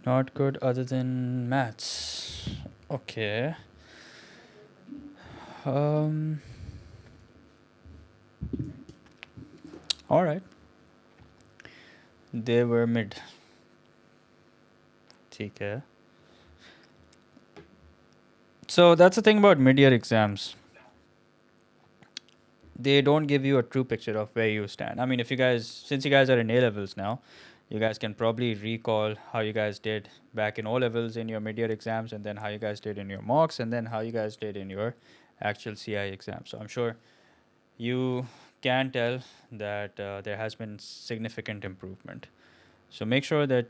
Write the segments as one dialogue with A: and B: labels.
A: Not good other than maths. Okay. Um. All right. They were mid. Okay. So that's the thing about mid-year exams. They don't give you a true picture of where you stand. I mean, if you guys, since you guys are in A levels now, you guys can probably recall how you guys did back in O levels in your mid-year exams, and then how you guys did in your mocks, and then how you guys did in your actual CI exam. So I'm sure you can tell that there has been significant improvement. So make sure that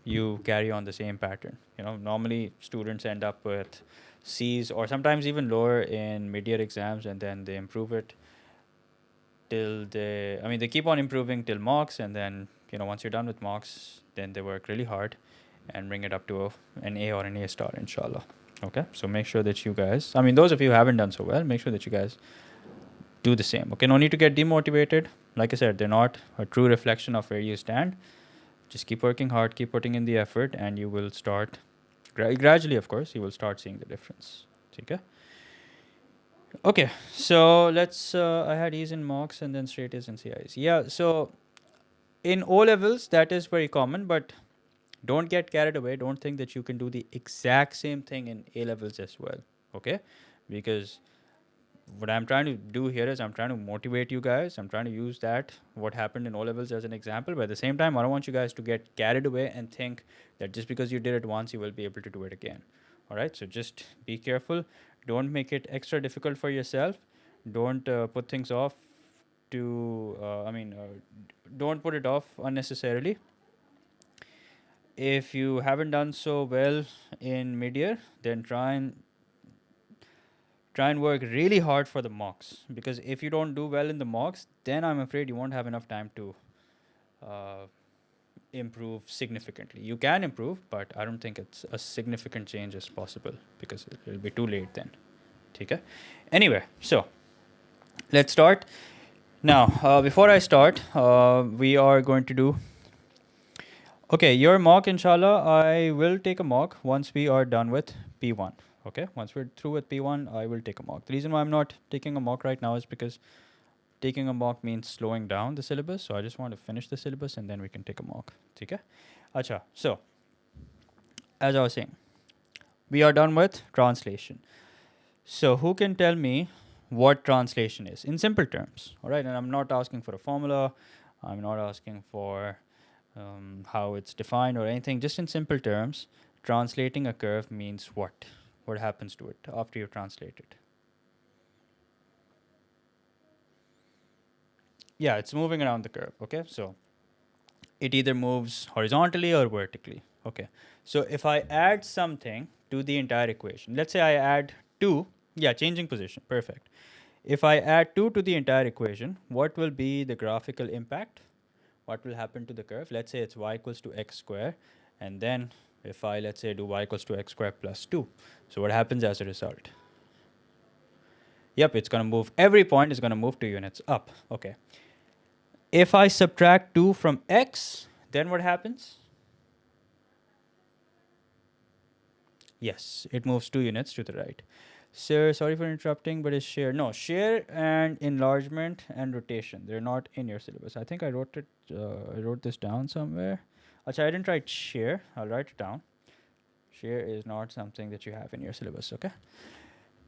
A: you carry on the same pattern. Normally students end up with C's or sometimes even lower in mid-year exams, and then they improve it till they keep on improving till mocks, and then once you're done with mocks, then they work really hard and bring it up to an A or an A star, inshallah. Okay, so make sure that you guys, those of you who haven't done so well, make sure that you guys do the same. Okay, no need to get demotivated. Like I said, they're not a true reflection of where you stand. Just keep working hard, keep putting in the effort, and you will start gradually, of course, you will start seeing the difference. Okay. Okay, so let's. I had E's in mocks and then straight A's in CIs. Yeah, so in O levels, that is very common, but don't get carried away. Don't think that you can do the exact same thing in A levels as well. Okay, because what I'm trying to do here is I'm trying to motivate you guys. I'm trying to use that, what happened in O levels, as an example. But at the same time, I don't want you guys to get carried away and think that just because you did it once, you will be able to do it again. All right, so just be careful. Don't make it extra difficult for yourself. Don't put things off to, don't put it off unnecessarily. If you haven't done so well in mid-year, then try and work really hard for the mocks, because if you don't do well in the mocks, then I'm afraid you won't have enough time to uh, improve significantly. You can improve, but I don't think it's a significant change is possible, because it'll be too late then. Okay. Anyway, so let's start now. Before I start, we are going to do, okay, your mock, inshallah. I will take a mock once we are done with P1. Okay, once we're through with P1, I will take a mock. The reason why I'm not taking a mock right now is because taking a mock means slowing down the syllabus. So I just want to finish the syllabus and then we can take a mock. Okay? Acha. So, as I was saying, we are done with translation. So, who can tell me what translation is in simple terms? All right, and I'm not asking for a formula. I'm not asking for how it's defined or anything. Just in simple terms, translating a curve means what? What happens to it after you translate it? Yeah, it's moving around the curve. Okay, so it either moves horizontally or vertically. Okay, so if I add something to the entire equation, let's say I add 2, yeah, changing position, perfect. If I add 2 to the entire equation, what will be the graphical impact? What will happen to the curve? Let's say it's y equals to x square, and then if I, let's say, do y equals to x square plus 2, so what happens as a result? Yep, it's going to move, every point is going to move 2 units up. Okay. If I subtract 2 from x, then what happens? Yes, it moves 2 units to the right. Sir, sorry for interrupting, but is share? No, share and enlargement and rotation, they're not in your syllabus. I think I wrote it. I wrote this down somewhere. Achha, I didn't write share. I'll write it down. Share is not something that you have in your syllabus. Okay.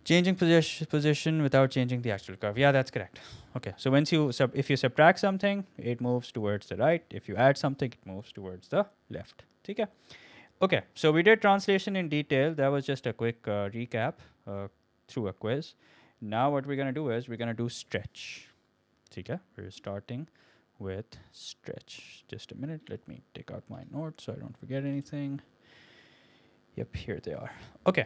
A: Changing position without changing the actual curve. Yeah, that's correct. Okay, so once if you subtract something, it moves towards the right. If you add something, it moves towards the left. Okay. Okay, so we did translation in detail. That was just a quick recap through a quiz. Now what we're going to do is we're going to do stretch. Okay, we're starting with stretch. Just a minute. Let me take out my notes so I don't forget anything. Yep, here they are. Okay.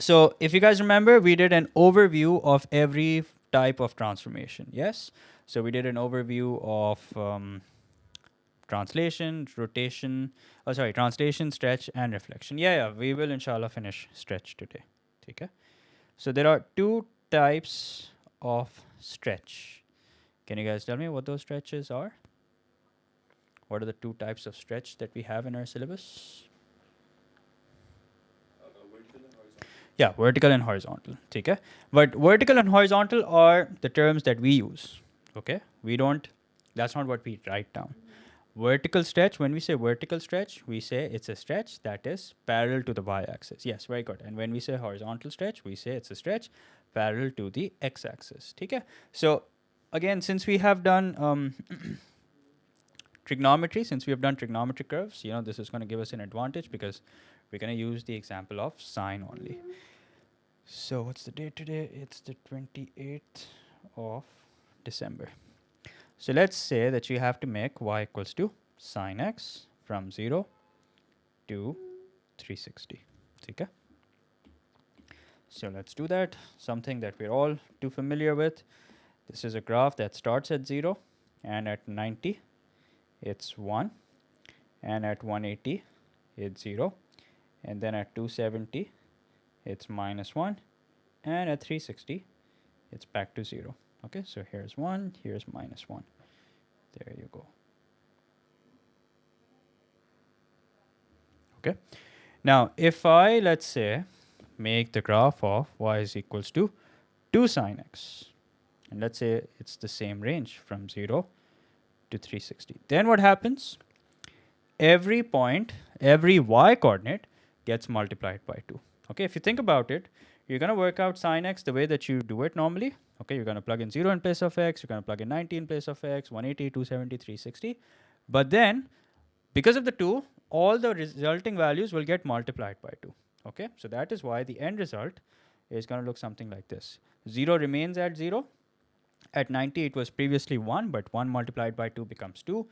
A: So if you guys remember, we did an overview of every type of transformation. Yes. So we did an overview of translation, rotation, translation, stretch, and reflection. Yeah, we will inshallah finish stretch today. Okay. So there are 2 types of stretch. Can you guys tell me what those stretches are? What are the 2 types of stretch that we have in our syllabus? Yeah, vertical and horizontal. Okay, but vertical and horizontal are the terms that we use. Okay, we don't. That's not what we write down. Vertical stretch. When we say vertical stretch, we say it's a stretch that is parallel to the y-axis. Yes, very good. And when we say horizontal stretch, we say it's a stretch parallel to the x-axis. Okay. So again, since we have done trigonometry, since we have done trigonometric curves, this is going to give us an advantage because we're going to use the example of sine only. So what's the date today? It's the 28th of December. So let's say that you have to make y equals to sine x from 0 to 360. Okay? So let's do that. Something that we're all too familiar with. This is a graph that starts at 0, and at 90 it's 1, and at 180 it's 0, and then at 270 it's -1, and at 360 it's back to 0. Okay, so here's 1, here's -1. There you go. Okay, now if I, let's say, make the graph of y is equals to 2 sine x, and let's say it's the same range from 0 to 360, then what happens? Every point, every y coordinate gets multiplied by 2. Okay, if you think about it, you're going to work out sine x the way that you do it normally. Okay, you're going to plug in 0 in place of x, you're going to plug in 90 in place of x, 180, 270, 360. But then, because of the 2, all the resulting values will get multiplied by 2. Okay, so that is why the end result is going to look something like this. 0 remains at 0. At 90, it was previously 1, but 1 multiplied by 2 becomes 2.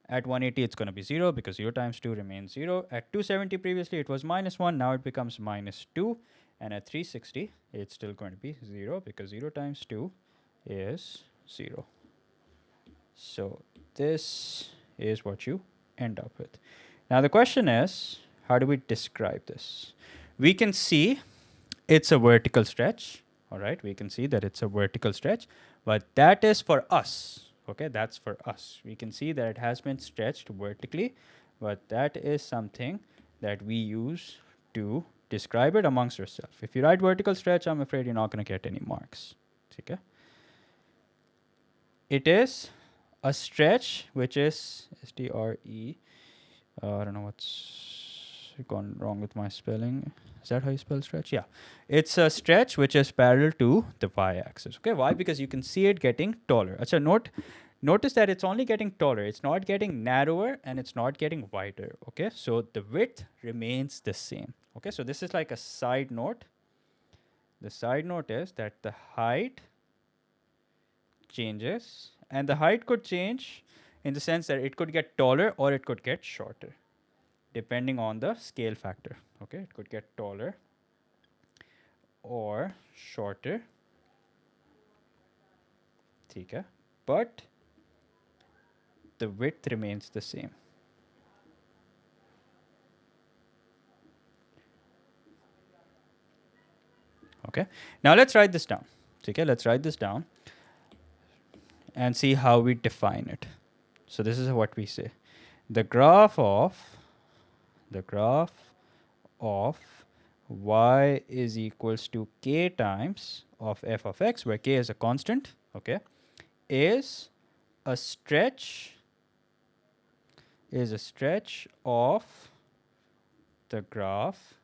A: At 180, it's going to be 0 because 0 times 2 remains 0. At 270, previously it was -1, now it becomes -2. And at 360, it's still going to be 0 because 0 times 2 is 0. So this is what you end up with. Now the question is, how do we describe this? We can see it's a vertical stretch. All right, we can see that it's a vertical stretch, but that is for us. Okay, that's for us. We can see that it has been stretched vertically, but that is something that we use to describe it amongst ourselves. If you write vertical stretch, I'm afraid you're not going to get any marks. Okay. It is a stretch which is STRE. I don't know what's gone wrong with my spelling. Is that how you spell stretch? Yeah. It's a stretch which is parallel to the y-axis. Okay, why? Because you can see it getting taller. Notice that it's only getting taller. It's not getting narrower and it's not getting wider. Okay, so the width remains the same. Okay, so this is like a side note. The side note is that the height changes, and the height could change in the sense that it could get taller or it could get shorter depending on the scale factor. Okay, it could get taller or shorter. Okay, but the width remains the same. Okay, now let's write this down. Okay, let's write this down and see how we define it. So this is what we say. The graph of y is equals to k times of f of x, where k is a constant, okay, is a stretch of the graph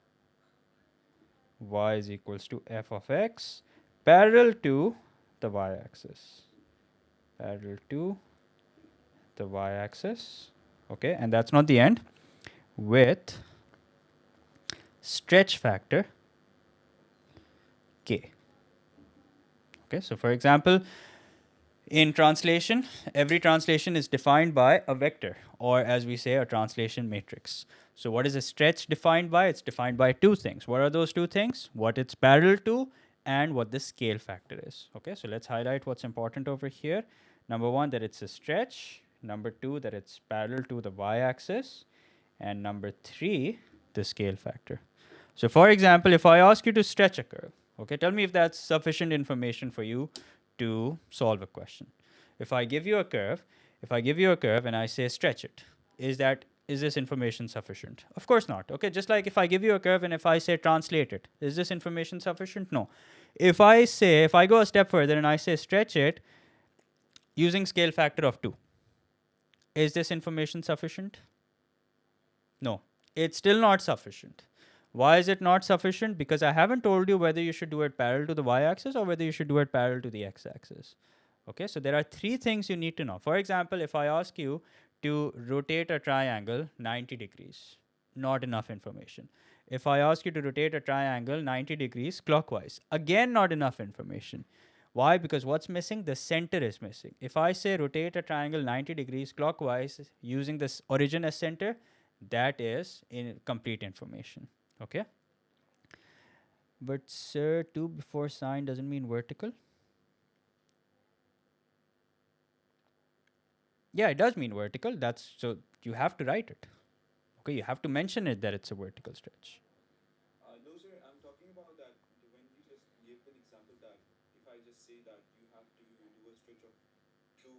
A: y is equals to f of x parallel to the y-axis. Parallel to the y-axis, okay, and that's not the end, with stretch factor k. Okay, so for example, in translation, every translation is defined by a vector, or as we say, a translation matrix. So what is a stretch defined by? It's defined by two things. What are those two things? What it's parallel to and what the scale factor is. Okay, so let's highlight what's important over here. Number one, that it's a stretch. Number two, that it's parallel to the y-axis. And number three, the scale factor. So for example, if I ask you to stretch a curve, okay, tell me if that's sufficient information for you to solve a question. If I give you a curve and I say stretch it, is that is this information sufficient? Of course not. Okay, just like if I give you a curve and if I say translate it, is this information sufficient? No. If I go a step further and I say stretch it using scale factor of 2, is this information sufficient? No, it's still not sufficient. Why is it not sufficient? Because I haven't told you whether you should do it parallel to the y-axis or whether you should do it parallel to the x-axis. Okay, so there are 3 things you need to know. For example, if I ask you to rotate a triangle 90 degrees, not enough information. If I ask you to rotate a triangle 90 degrees clockwise, again, not enough information. Why? Because what's missing? The center is missing. If I say rotate a triangle 90 degrees clockwise using this origin as center, that is incomplete information. Okay? But sir, 2 before sign doesn't mean vertical. Yeah, it does mean vertical. So you have to write it. Okay, you have to mention it that it's a vertical stretch.
B: No, sir, I'm talking about that when you just gave an example that if I just say that you have to do a stretch of two,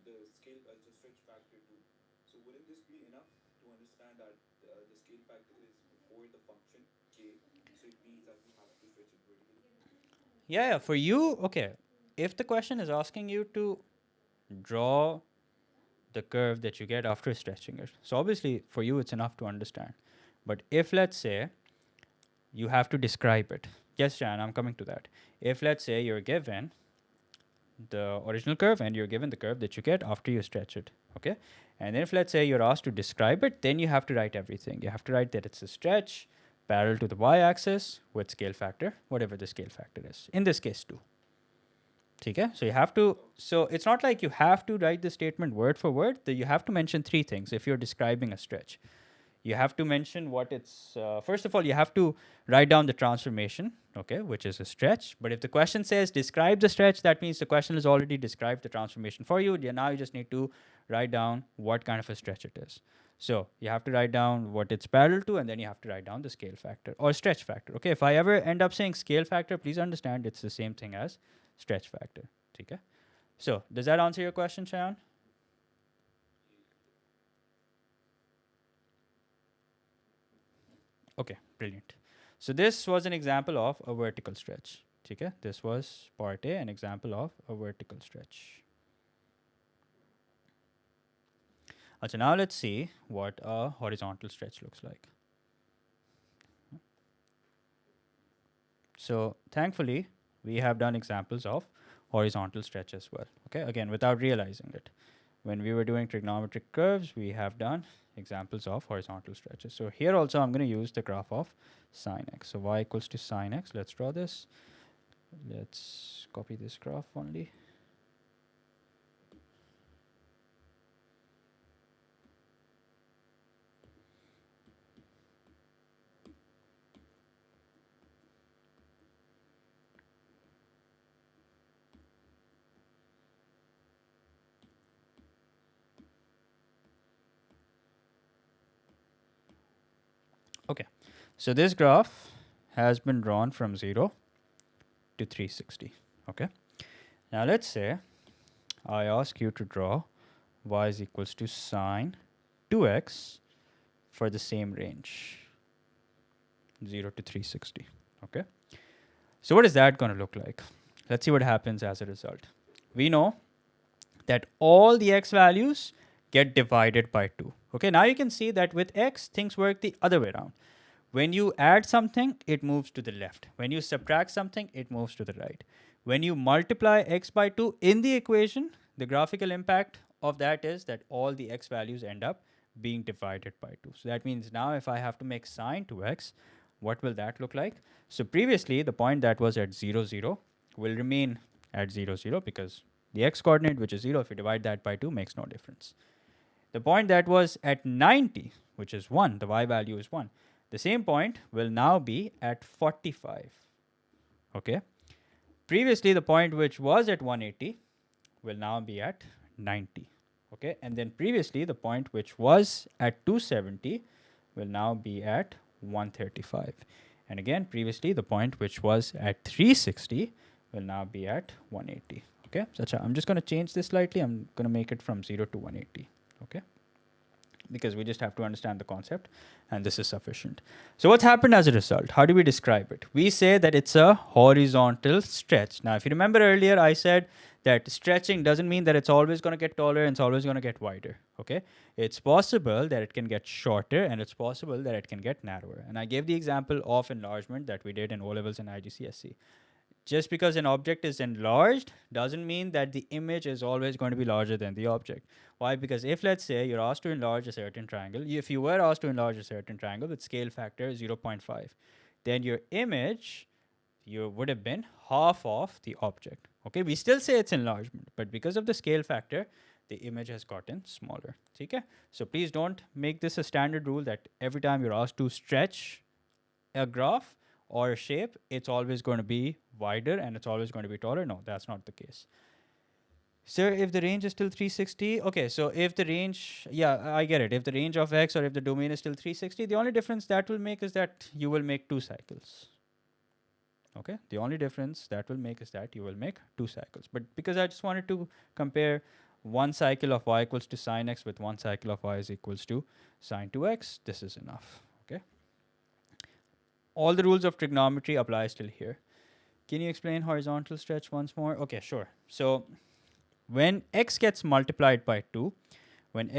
B: the scale as a stretch factor two. So wouldn't this be enough to understand that the scale factor is before the function k? So it means that you have to stretch it vertically.
A: Yeah, for you, okay. If the question is asking you to draw the curve that you get after stretching it, so obviously for you it's enough to understand. But if let's say you have to describe it, yes, Jan, I'm coming to that. If let's say you're given the original curve and you're given the curve that you get after you stretch it, okay? And if let's say you're asked to describe it, then you have to write everything. You have to write that it's a stretch parallel to the y-axis with scale factor, whatever the scale factor is. In this case, 2. Okay? So you have to, so it's not like you have to write the statement word for word. You have to mention 3 things if you're describing a stretch. You have to mention what it's, first of all, you have to write down the transformation, okay, which is a stretch. But if the question says describe the stretch, that means the question has already described the transformation for you. Now you just need to write down what kind of a stretch it is. So you have to write down what it's parallel to, and then you have to write down the scale factor or stretch factor. Okay, if I ever end up saying scale factor, please understand it's the same thing as stretch factor. Okay, so does that answer your question, Shayan? Okay, brilliant. So this was an example of a vertical stretch. Okay, this was part A, an example of a vertical stretch. So now let's see what a horizontal stretch looks like. So thankfully, we have done examples of horizontal stretch as well. Okay, again, without realizing it. When we were doing trigonometric curves, we have done examples of horizontal stretches. So here also, I'm going to use the graph of sine x. So y equals to sine x. Let's draw this. Let's copy this graph only. Okay, so this graph has been drawn from 0 to 360. Okay, now let's say I ask you to draw y is equals to sine 2x for the same range, 0 to 360. Okay, so what is that going to look like? Let's see what happens as a result. We know that all the x values get divided by 2. Okay, now you can see that with x, things work the other way around. When you add something, it moves to the left. When you subtract something, it moves to the right. When you multiply x by 2 in the equation, the graphical impact of that is that all the x values end up being divided by 2. So that means now if I have to make sine 2x, what will that look like? So previously, the point that was at 0, 0 will remain at 0, 0 because the x coordinate, which is 0, if you divide that by 2, makes no difference. The point that was at 90, which is 1, the y value is 1. The same point will now be at 45. Okay. Previously, the point which was at 180 will now be at 90. Okay. And then previously, the point which was at 270 will now be at 135. And again, previously, the point which was at 360 will now be at 180. Okay. So I'm just going to change this slightly. I'm going to make it from 0 to 180. Okay. because we just have to understand the concept, and this is sufficient. So what's happened as a result? How do we describe it? We say that it's a horizontal stretch. Now, if you remember earlier, I said that stretching doesn't mean that it's always going to get taller and it's always going to get wider. Okay, it's possible that it can get shorter and it's possible that it can get narrower. And I gave the example of enlargement that we did in O levels and IGCSE. Just because an object is enlarged doesn't mean that the image is always going to be larger than the object. Why? Because if, let's say, you're asked to enlarge a certain triangle, if you were asked to enlarge a certain triangle with scale factor 0.5, then your image, you would have been half of the object. Okay, we still say it's enlargement, but because of the scale factor, the image has gotten smaller. Okay, so please don't make this a standard rule that every time you're asked to stretch a graph or a shape, it's always going to be wider and it's always going to be taller. No, that's not the case. Sir, if the range is still 360, okay, so if the range, yeah, I get it. If the range of x or if the domain is still 360, the only difference that will make is that you will make 2 cycles. Okay, the only difference that will make is that you will make 2 cycles. But because I just wanted to compare one cycle of y equals to sine x with one cycle of y is equals to sine 2x, this is enough. Okay, all the rules of trigonometry apply still here. Can you explain horizontal stretch once more? Okay, sure. So when x gets multiplied by 2, what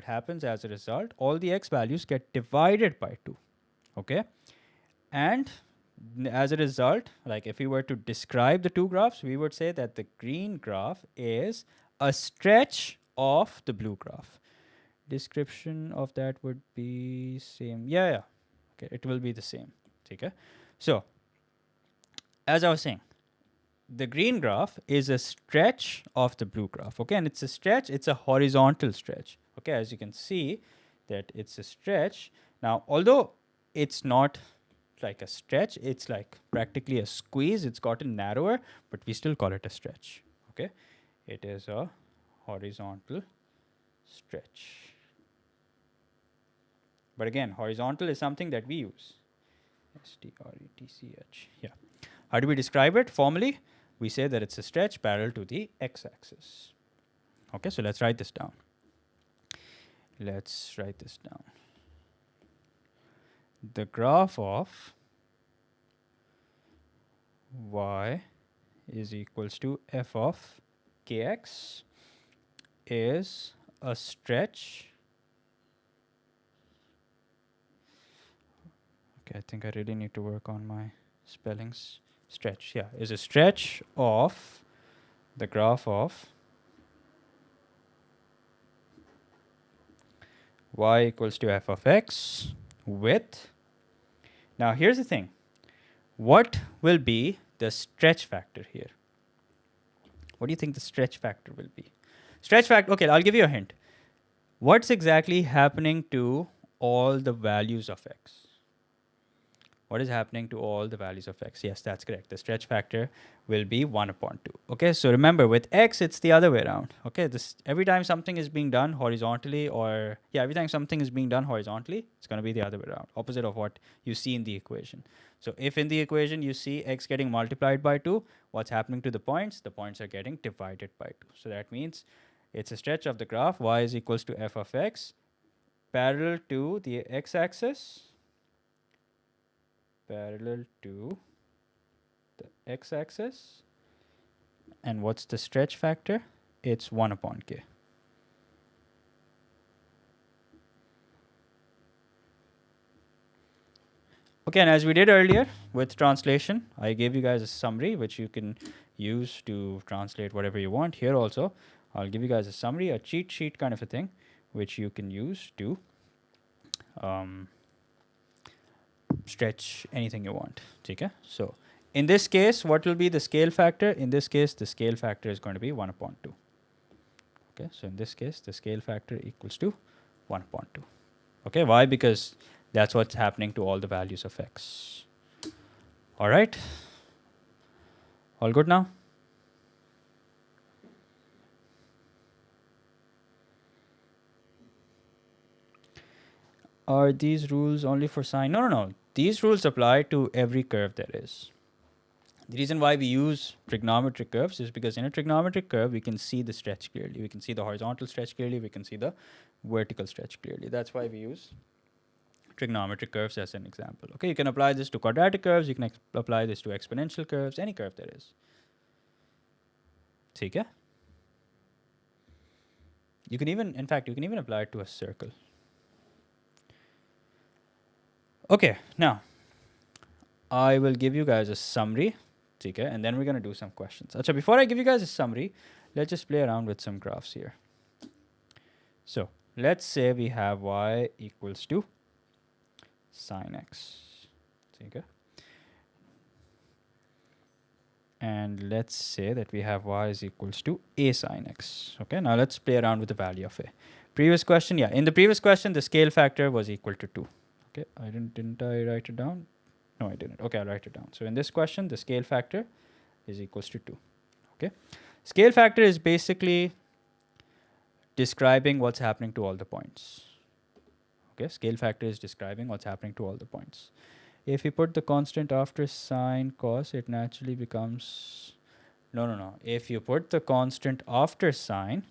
A: happens as a result? All the x values get divided by 2. Okay? And as a result, like if we were to describe the two graphs, we would say that the green graph is a stretch of the blue graph. Description of that would be same. Yeah. Okay, it will be the same. Okay? So, as I was saying, the green graph is a stretch of the blue graph. Okay, and it's a stretch, it's a horizontal stretch. Okay, as you can see that it's a stretch. Now, although it's not like a stretch, it's like practically a squeeze, it's gotten narrower, but we still call it a stretch. Okay, it is a horizontal stretch. But again, horizontal is something that we use. S-T-R-E-T-C-H. Yeah. How do we describe it formally? We say that it's a stretch parallel to the x-axis. Okay, so let's write this down. The graph of y is equals to f of kx is a stretch. Okay, I think I really need to work on my spellings. Stretch, yeah, is a stretch of the graph of y equals to f of x with, now here's the thing, what will be the stretch factor here? What do you think the stretch factor will be? Stretch factor, okay, I'll give you a hint. What's exactly happening to all the values of x? What is happening to all the values of x? Yes, that's correct. The stretch factor will be 1 upon 2. Okay, so remember with x, it's the other way around. Okay, this every time something is being done horizontally every time something is being done horizontally, it's going to be the other way around, opposite of what you see in the equation. So if in the equation you see x getting multiplied by 2, what's happening to the points? The points are getting divided by 2. So that means it's a stretch of the graph y is equals to f of x parallel to the x-axis, parallel to the x-axis. And what's the stretch factor? It's 1 upon k. Okay, and as we did earlier with translation, I gave you guys a summary which you can use to translate whatever you want. Here also, I'll give you guys a summary, a cheat sheet kind of a thing, which you can use to stretch anything you want. Okay? So in this case, what will be the scale factor? In this case, the scale factor is going to be 1 upon 2. Okay, so in this case, the scale factor equals to 1 upon 2. Okay, why? Because that's what's happening to all the values of x. All right? All good now? Are these rules only for sine? No. These rules apply to every curve there is. The reason why we use trigonometric curves is because in a trigonometric curve, we can see the stretch clearly. We can see the horizontal stretch clearly. We can see the vertical stretch clearly. That's why we use trigonometric curves as an example. Okay, you can apply this to quadratic curves. You can apply this to exponential curves, any curve there is. ठीक है? You can even, in fact, you can even apply it to a circle. Okay, now I will give you guys a summary, okay, and then we're going to do some questions. Acha, before I give you guys a summary, let's just play around with some graphs here. So let's say we have y equals to sine x, okay, and let's say that we have y is equals to a sine x. Okay, now let's play around with the value of a. Previous question, yeah, in the previous question, the scale factor was equal to 2. Okay, didn't I write it down? No, I didn't. Okay, I'll write it down. So in this question, the scale factor is equals to 2. Okay, scale factor is basically describing what's happening to all the points. Okay, scale factor is describing what's happening to all the points. If you put the constant after sine cos, it naturally becomes no. If you put the constant after sine,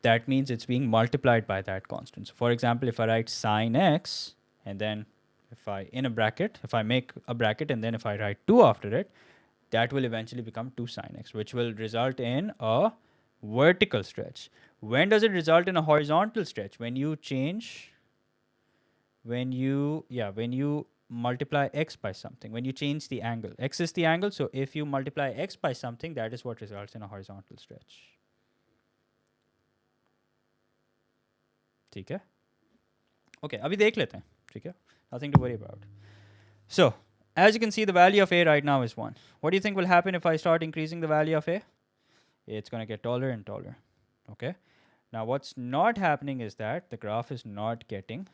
A: that means it's being multiplied by that constant. So for example, if I write sine x and then if I make a bracket and then if I write 2 after it, that will eventually become 2 sine x, which will result in a vertical stretch. When does it result in a horizontal stretch? When you multiply x by something, when you change the angle. X is the angle, so if you multiply x by something, that is what results in a horizontal stretch. ठीक है? Okay, अभी देख लेते हैं, ठीक है? Nothing to worry about. So, as you can see, the value of a right now is 1. What do you think will happen if I start increasing the value of a? It's going to get taller and taller. Okay? Now, what's not happening is that the graph is not getting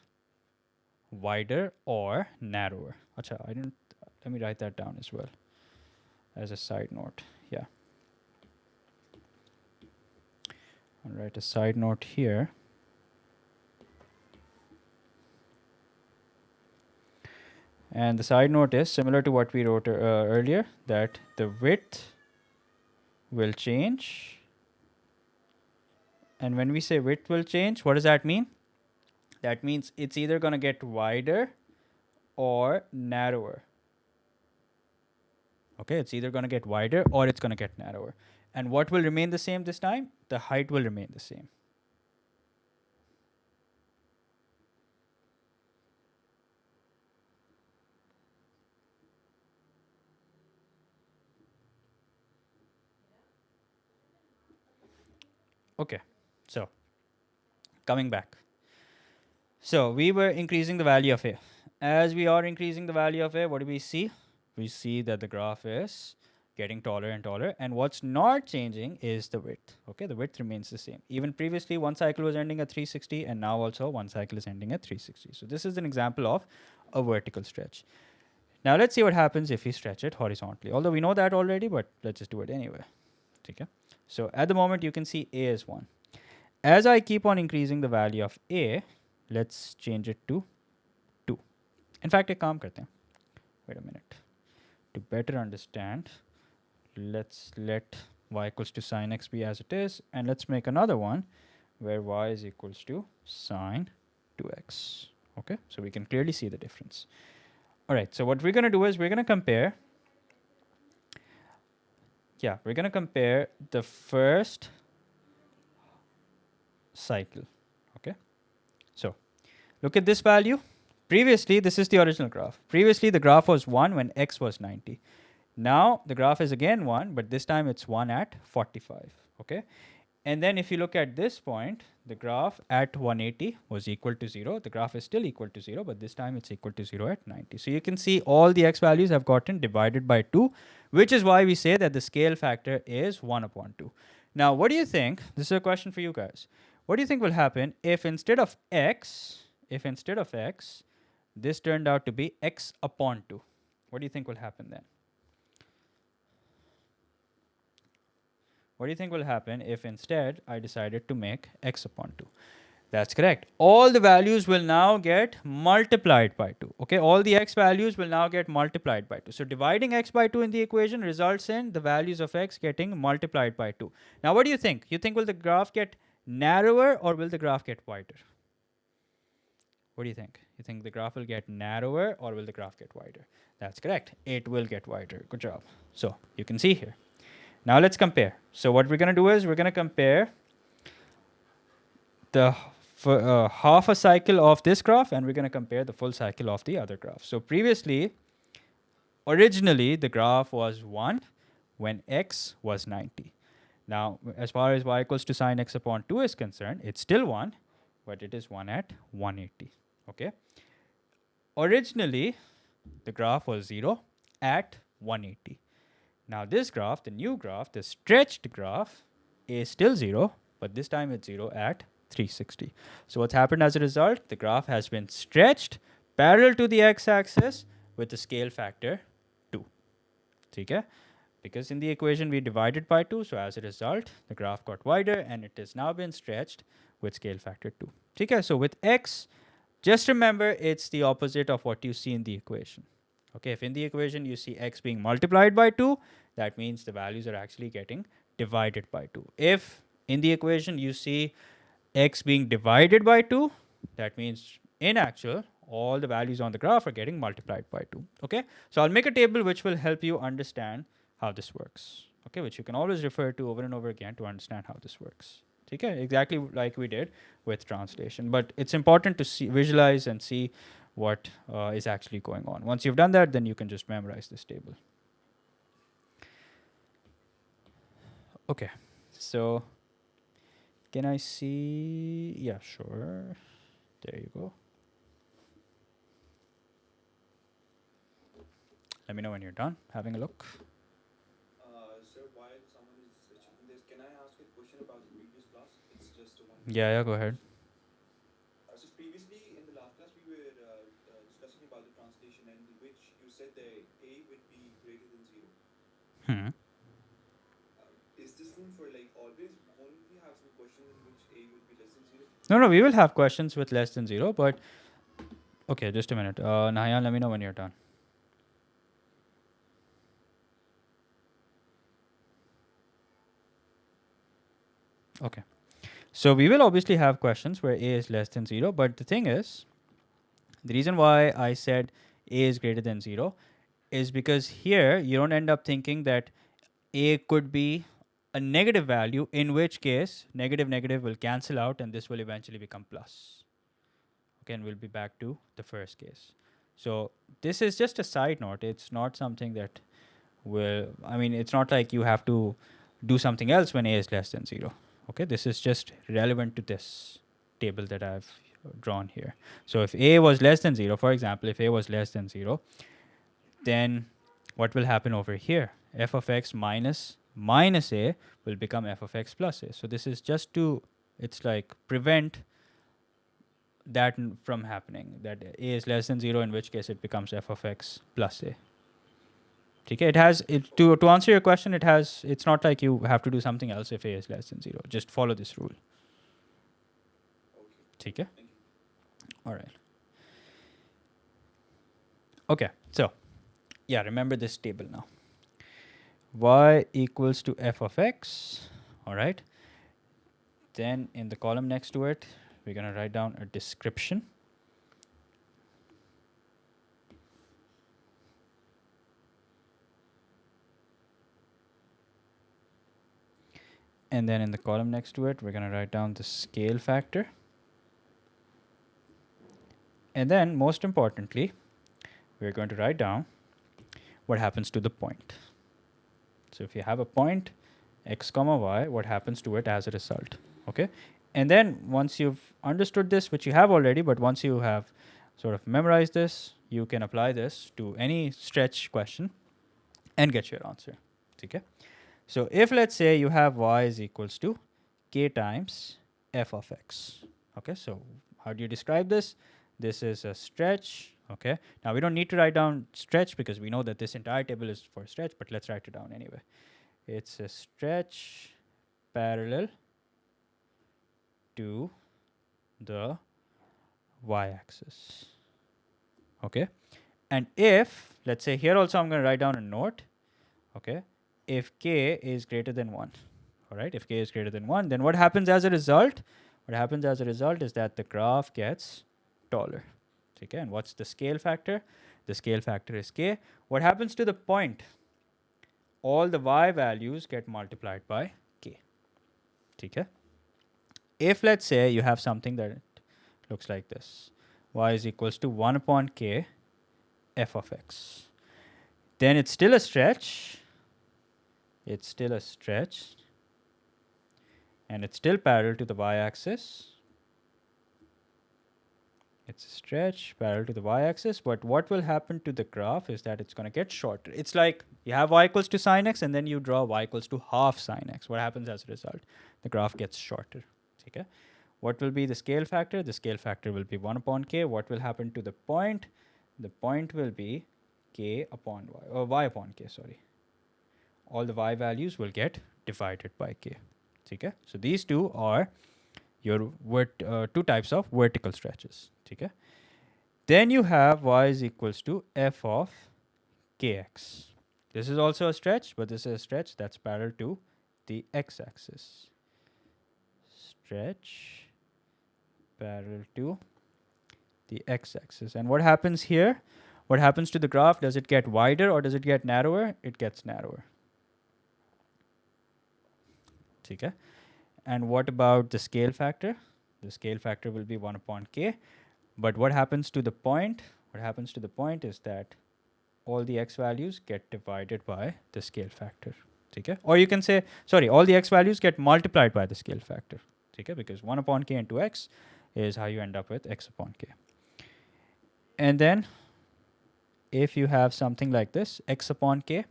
A: wider or narrower. Acha, let me write that down as well as a side note. Yeah. I'll write a side note here. And the side note is similar to what we wrote earlier, that the width will change. And when we say width will change, what does that mean? That means it's either going to get wider or narrower. Okay, it's either going to get wider or it's going to get narrower. And what will remain the same this time? The height will remain the same. Okay, so coming back. So we were increasing the value of a. As we are increasing the value of a, what do we see? We see that the graph is getting taller and taller, and what's not changing is the width. Okay, the width remains the same. Even previously, one cycle was ending at 360, and now also one cycle is ending at 360. So this is an example of a vertical stretch. Now let's see what happens if we stretch it horizontally. Although we know that already, but let's just do it anyway. Okay. So at the moment, you can see a is 1. As I keep on increasing the value of a, let's change it to 2. In fact, एक काम करते हैं. Wait a minute. To better understand, let's let y equals to sine x be as it is, and let's make another one where y is equals to sine 2x. Okay, so we can clearly see the difference. All right, so what we're going to do is we're going to compare. Yeah, we're going to compare the first cycle. Okay, so look at this value. Previously, this is the original graph. Previously, the graph was 1 when x was 90. Now, the graph is again 1, but this time it's 1 at 45. Okay, and then if you look at this point, the graph at 180 was equal to 0. The graph is still equal to 0, but this time it's equal to 0 at 90. So you can see all the x values have gotten divided by 2, which is why we say that the scale factor is 1 upon 2. Now, what do you think? This is a question for you guys. What do you think will happen if instead of x, this turned out to be x upon 2? What do you think will happen then? What do you think will happen if instead I decided to make x upon 2? That's correct. All the values will now get multiplied by 2. Okay, all the x values will now get multiplied by 2. So dividing x by 2 in the equation results in the values of x getting multiplied by 2. Now what do you think? You think will the graph get narrower or will the graph get wider? What do you think? You think the graph will get narrower or will the graph get wider? That's correct. It will get wider. Good job. So you can see here. Now let's compare. So what we're going to do is we're going to compare the half a cycle of this graph and we're going to compare the full cycle of the other graph. So previously, originally the graph was 1 when x was 90. Now, as far as y equals to sine x upon 2 is concerned, it's still 1, but it is 1 at 180. Okay. Originally, the graph was 0 at 180. Now this graph, the new graph, the stretched graph, is still 0, but this time it's 0 at 360. So what's happened as a result? The graph has been stretched parallel to the x-axis with the scale factor 2. Okay? Because in the equation we divided by 2, so as a result, the graph got wider and it has now been stretched with scale factor 2. Okay? So with x, just remember it's the opposite of what you see in the equation. Okay, if in the equation you see x being multiplied by 2, that means the values are actually getting divided by 2. If in the equation you see x being divided by 2, that means in actual, all the values on the graph are getting multiplied by 2. Okay, so I'll make a table which will help you understand how this works. Okay, which you can always refer to over and over again to understand how this works. Okay, exactly like we did with translation. But it's important to see, visualize and see what is actually going on. Once you've done that, then you can just memorize this table. Okay, so can I see? Yeah, sure. There you go. Let me know when you're done having a look.
B: Sir, while someone is checking this, can I ask a question about the previous class? It's just one.
A: Yeah, go ahead.
B: So previously in the last class we were discussing about the translation, and in which you said that a would be greater than 0.
A: Hmm.
B: Is this rule for like always? Won't we have some questions in which a would be less than 0?
A: No, we will have questions with less than 0, but okay, just a minute. Nayan, let me know when you're done. Okay. So we will obviously have questions where a is less than 0, but the thing is, the reason why I said a is greater than 0 is because here you don't end up thinking that a could be a negative value, in which case negative negative will cancel out and this will eventually become plus. Okay, and we'll be back to the first case. So this is just a side note. It's not something that will, I mean, it's not like you have to do something else when a is less than 0. Okay, this is just relevant to this table that I've drawn here. So if a was less than 0, for example, if a was less than 0, then what will happen over here? F of x minus a will become f of x plus a. So this is just to, it's like prevent that from happening, that a is less than 0, in which case it becomes f of x plus a. Okay, it has it to answer your question, it's not like you have to do something else if a is less than 0. Just follow this rule. Okay. All right. Okay, so yeah, remember this table now. Y equals to f of x. All right. Then in the column next to it, we're going to write down a description. And then in the column next to it, we're going to write down the scale factor. And then, most importantly, we're going to write down what happens to the point. So if you have a point, x comma y, what happens to it as a result. Okay. And then once you've understood this, which you have already, but once you have sort of memorized this, you can apply this to any stretch question and get your answer. Okay. So if let's say you have y is equals to k times f of x. Okay. So how do you describe this? This is a stretch. Okay. Now we don't need to write down stretch because we know that this entire table is for stretch, but let's write it down anyway. It's a stretch parallel to the y-axis. Okay, and if, let's say here also I'm going to write down a note, okay, if k is greater than 1, all right, if k is greater than 1, then what happens as a result? What happens as a result is that the graph gets taller. Okay, and what's the scale factor? The scale factor is k. What happens to the point? All the y values get multiplied by k. Okay, if let's say you have something that looks like this, y is equals to 1 upon k f of x, then it's still a stretch. It's still a stretch, and it's still parallel to the y-axis. It's a stretch parallel to the y-axis, but what will happen to the graph is that it's going to get shorter. It's like you have y equals to sine x, and then you draw y equals to half sine x. What happens as a result? The graph gets shorter. Okay. What will be the scale factor? The scale factor will be 1 upon k. What will happen to the point? The point will be k upon y, or y upon k, sorry. All the y values will get divided by k. Okay. So these two are your two types of vertical stretches. Okay. Then you have y is equals to f of kx. This is also a stretch, but this is a stretch that's parallel to the x-axis. Stretch parallel to the x-axis. And what happens here? What happens to the graph? Does it get wider or does it get narrower? It gets narrower. Okay. And what about the scale factor? The scale factor will be 1 upon k. But what happens to the point? What happens to the point is that all the x values get divided by the scale factor. Okay? Or you can say, sorry, all the x values get multiplied by the scale factor. Okay? Because 1 upon k into x is how you end up with x upon k. And then if you have something like this, x upon k,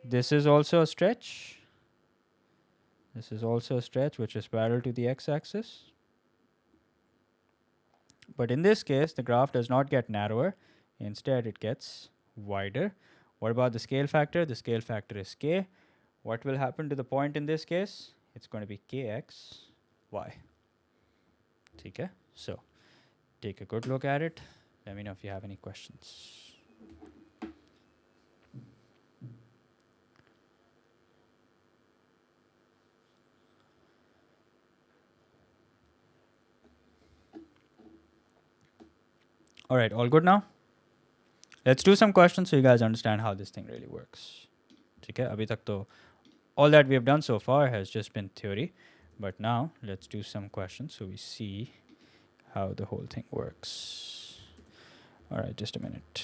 A: this is also a stretch. This is also a stretch which is parallel to the x-axis. But in this case, the graph does not get narrower. Instead, it gets wider. What about the scale factor? The scale factor is k. What will happen to the point in this case? It's going to be kx, y. Okay? So, take a good look at it. Let me know if you have any questions. All right, all good now? Let's do some questions so you guys understand how this thing really works. Okay, abhi tak to all that we have done so far has just been theory, but now let's do some questions so we see how the whole thing works. All right, just a minute.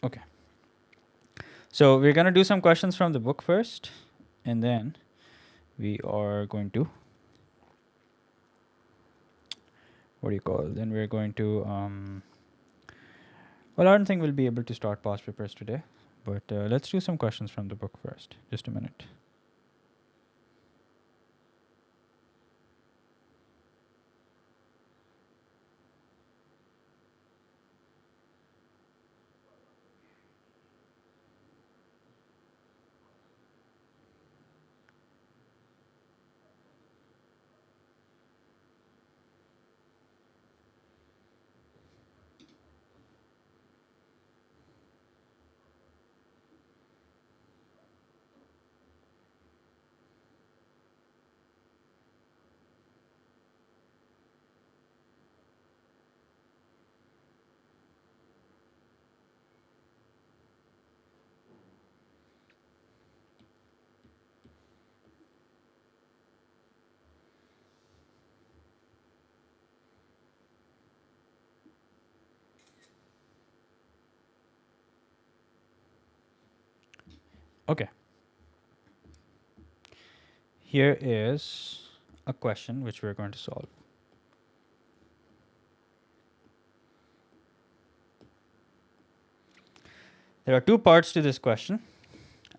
A: Okay. So we're going to do some questions from the book first, and then we are going to, what do you call it? Then we're going to, well, I don't think we'll be able to start past papers today, but let's do some questions from the book first. Just a minute. Okay. Here is a question which we're going to solve. There are two parts to this question,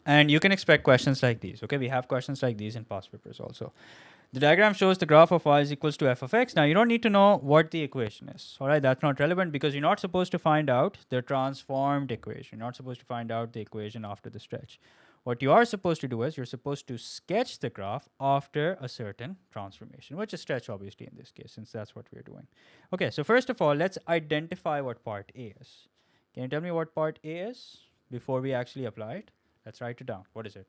A: and you can expect questions like these. Okay, we have questions like these in past papers also. The diagram shows the graph of y is equals to f of x. Now, you don't need to know what the equation is. All right, that's not relevant because you're not supposed to find out the transformed equation. You're not supposed to find out the equation after the stretch. What you are supposed to do is you're supposed to sketch the graph after a certain transformation, which is stretch obviously in this case, since that's what we're doing. Okay, so first of all, let's identify what part A is. Can you tell me what part A is before we actually apply it? Let's write it down. What is it?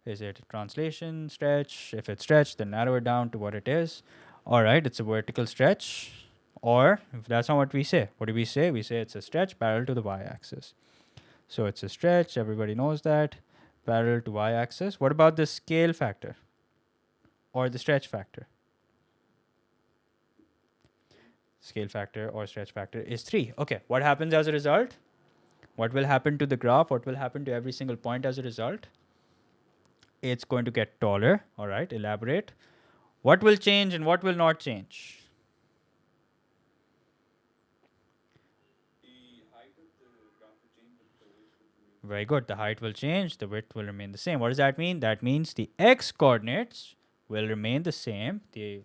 A: Is it translation, stretch? If it's stretch, then narrow it down to what it is. All right, it's a vertical stretch. Or if that's not what we say, what do we say? We say it's a stretch parallel to the y-axis. So it's a stretch, everybody knows that, parallel to y-axis. What about the scale factor or the stretch factor? Scale factor or stretch factor is 3. Okay, what happens as a result? What will happen to the graph? What will happen to every single point as a result? It's going to get taller. All right, elaborate. What will change and what will not change?
B: The height of the graph will change, but the width will remain.
A: Very good. The height will change. The width will remain the same. What does that mean? That means the x coordinates will remain the same. The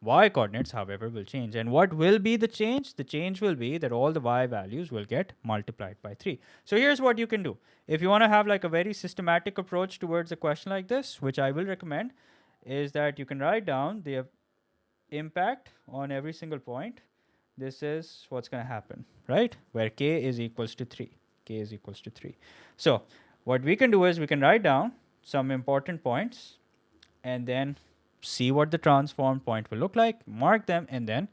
A: y coordinates, however, will change. And what will be the change? The change will be that all the y values will get multiplied by 3. So here's what you can do. If you want to have like a very systematic approach towards a question like this, which I will recommend, is that you can write down the impact on every single point. This is what's going to happen, right? Where k is equals to 3. K is equals to 3. So what we can do is we can write down some important points and then see what the transformed point will look like, mark them, and then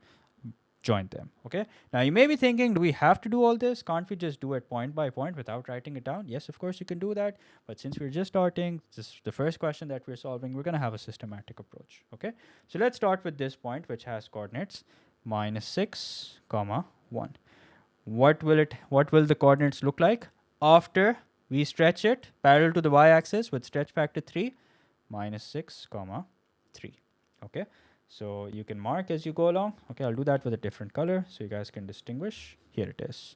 A: join them. Okay. Now you may be thinking, do we have to do all this? Can't we just do it point by point without writing it down? Yes, of course you can do that. But since we're just starting, this is the first question that we're solving, we're going to have a systematic approach. Okay. So let's start with this point, which has coordinates -6, 1. What will the coordinates look like after we stretch it parallel to the y-axis with stretch factor 3? -6, 3. Okay. So you can mark as you go along. Okay, I'll do that with a different color so you guys can distinguish. Here it is.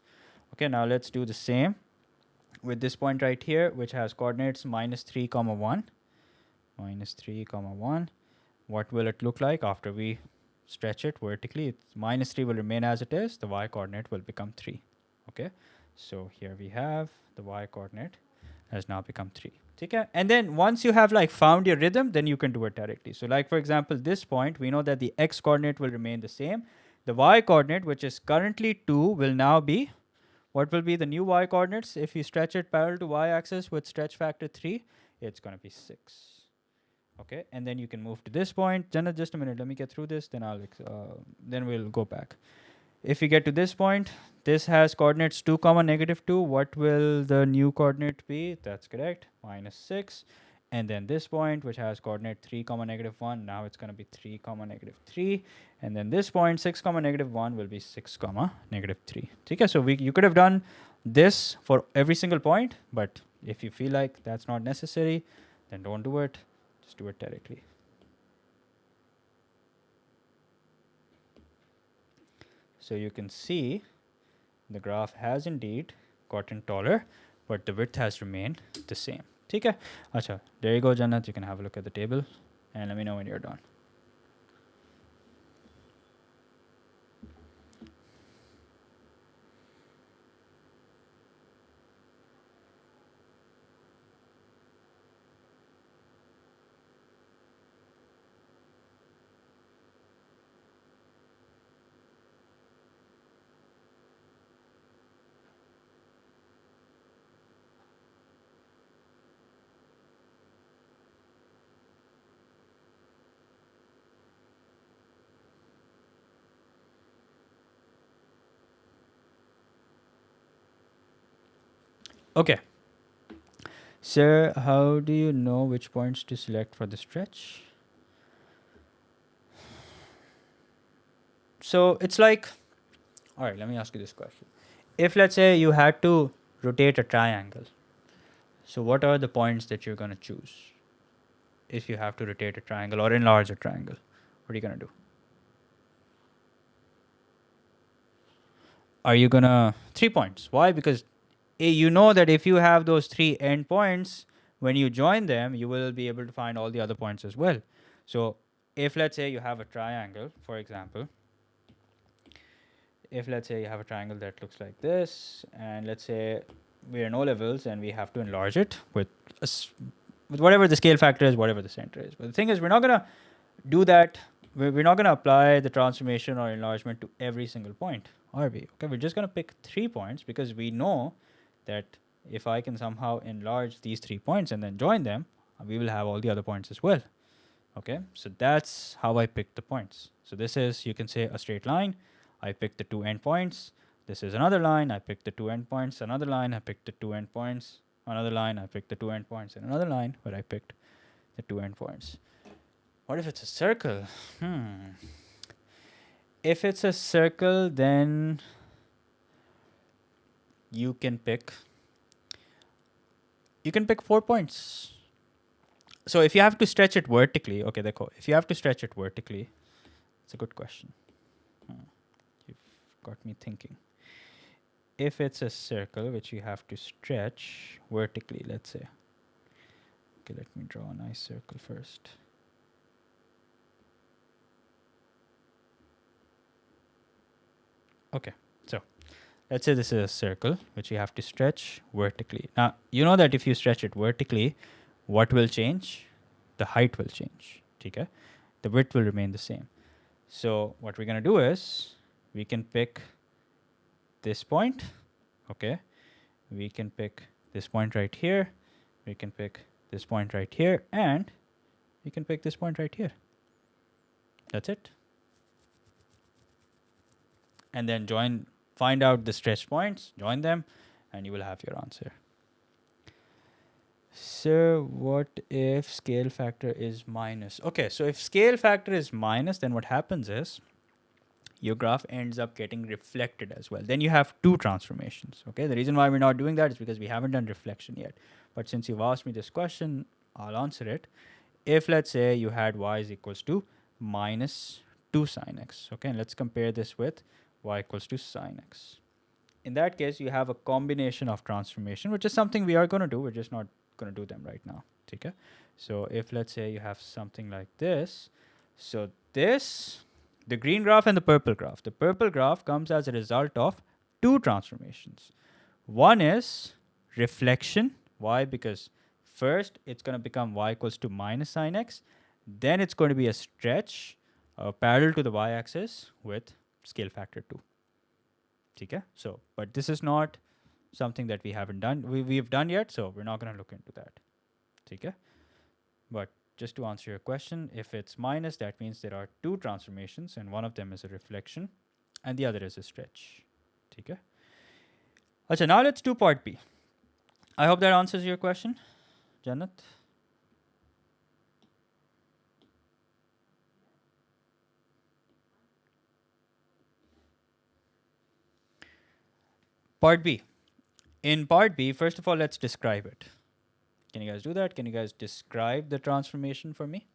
A: Okay, now let's do the same with this point right here, which has coordinates -3, 1. -3, 1. What will it look like after we stretch it vertically? It's -3 will remain as it is. The y coordinate will become 3. Okay, so here we have the y coordinate has now become 3. Okay? And then once you have like found your rhythm, then you can do it directly. So like for example, this point, we know that the x coordinate will remain the same. The y coordinate, which is currently 2, will now be, what will be the new y coordinates if you stretch it parallel to y-axis with stretch factor 3? It's going to be 6. Okay, and then you can move to this point. Jannat, just a minute, let me get through this, then then we'll go back. If we get to this point, this has coordinates 2, -2. What will the new coordinate be? That's correct, -6. And then this point, which has coordinate 3, -1, now it's going to be 3, -3. And then this point, 6, -1, will be 6, -3. Okay, so you could have done this for every single point, but if you feel like that's not necessary, then don't do it. Just do it directly. So you can see the graph has indeed gotten taller, but the width has remained the same. Okay? Acha, there you go, Jannat. You can have a look at the table and let me know when you're done. Okay. Sir, how do you know which points to select for the stretch? So it's like, all right, let me ask you this question. If let's say you had to rotate a triangle, so what are the points that you're going to choose if you have to rotate a triangle or enlarge a triangle? What are you going to do? Are you going to 3 points? Why? Because you know that if you have those three endpoints, when you join them, you will be able to find all the other points as well. So if let's say you have a triangle, for example, if let's say you have a triangle that looks like this, and let's say we're in O levels and we have to enlarge it with with whatever the scale factor is, whatever the center is. But the thing is, we're not gonna do that. We're not gonna apply the transformation or enlargement to every single point, are we? Okay, we're just gonna pick 3 points because we know that if I can somehow enlarge these 3 points and then join them, we will have all the other points as well. Okay, so that's how I picked the points. So this is, you can say, a straight line. I picked the 2 endpoints. This is another line. I picked the 2 endpoints. Another line. I picked the 2 endpoints. Another line. I picked the 2 endpoints. And another line where I picked the 2 endpoints. What if it's a circle? If it's a circle, then you can pick 4 points. So if you have to stretch it vertically, okay, if you have to stretch it vertically, it's a good question. You've got me thinking. If it's a circle which you have to stretch vertically, let's say. Okay, let me draw a nice circle first. Okay, so let's say this is a circle which you have to stretch vertically. Now, you know that if you stretch it vertically, what will change? The height will change. Okay? The width will remain the same. So what we're going to do is we can pick this point. Okay? We can pick this point right here. We can pick this point right here. And we can pick this point right here. That's it. And then find out the stretch points, join them, and you will have your answer. So what if scale factor is minus? Okay, so if scale factor is minus, then what happens is your graph ends up getting reflected as well. Then you have 2 transformations. Okay, the reason why we're not doing that is because we haven't done reflection yet. But since you've asked me this question, I'll answer it. If let's say you had y is equals to minus 2 sine x. Okay, and let's compare this with y equals to sine x. In that case, you have a combination of transformation, which is something we are going to do. We're just not going to do them right now. Okay? So if let's say you have something like this, so this, the green graph and the purple graph. The purple graph comes as a result of 2 transformations. One is reflection. Why? Because first it's going to become y equals to minus sine x. Then it's going to be a stretch parallel to the y-axis with scale factor 2. Okay? So, but this is not something that we haven't done. We've done yet, so we're not going to look into that. Okay? But just to answer your question, if it's minus, that means there are 2 transformations, and one of them is a reflection, and the other is a stretch. Okay? Achha, now let's do part B. I hope that answers your question, Jannat. Part B. In part B, first of all, let's describe it. Can you guys do that? Can you guys describe the transformation for me?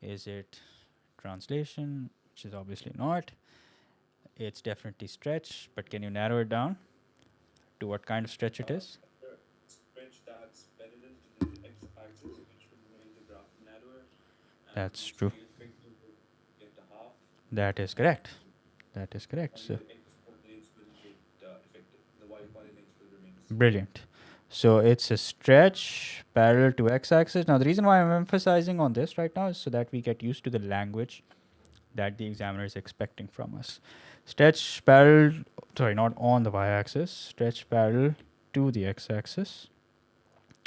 A: Is it translation? Which is obviously not. It's definitely stretch, but can you narrow it down to what kind of stretch it is?
B: Stretch that's parallel to the x-axis, which will make the graph narrower.
A: That's true.
B: Scale factor will get the half.
A: That is correct. That is correct. So
B: The x coordinates will get affected. The y coordinates will remain the same.
A: brilliant. So it's a stretch parallel to x-axis. Now the reason why I'm emphasizing on this right now is so that we get used to the language that the examiner is expecting from us. Stretch parallel, sorry, not on the y-axis, stretch parallel to the x-axis,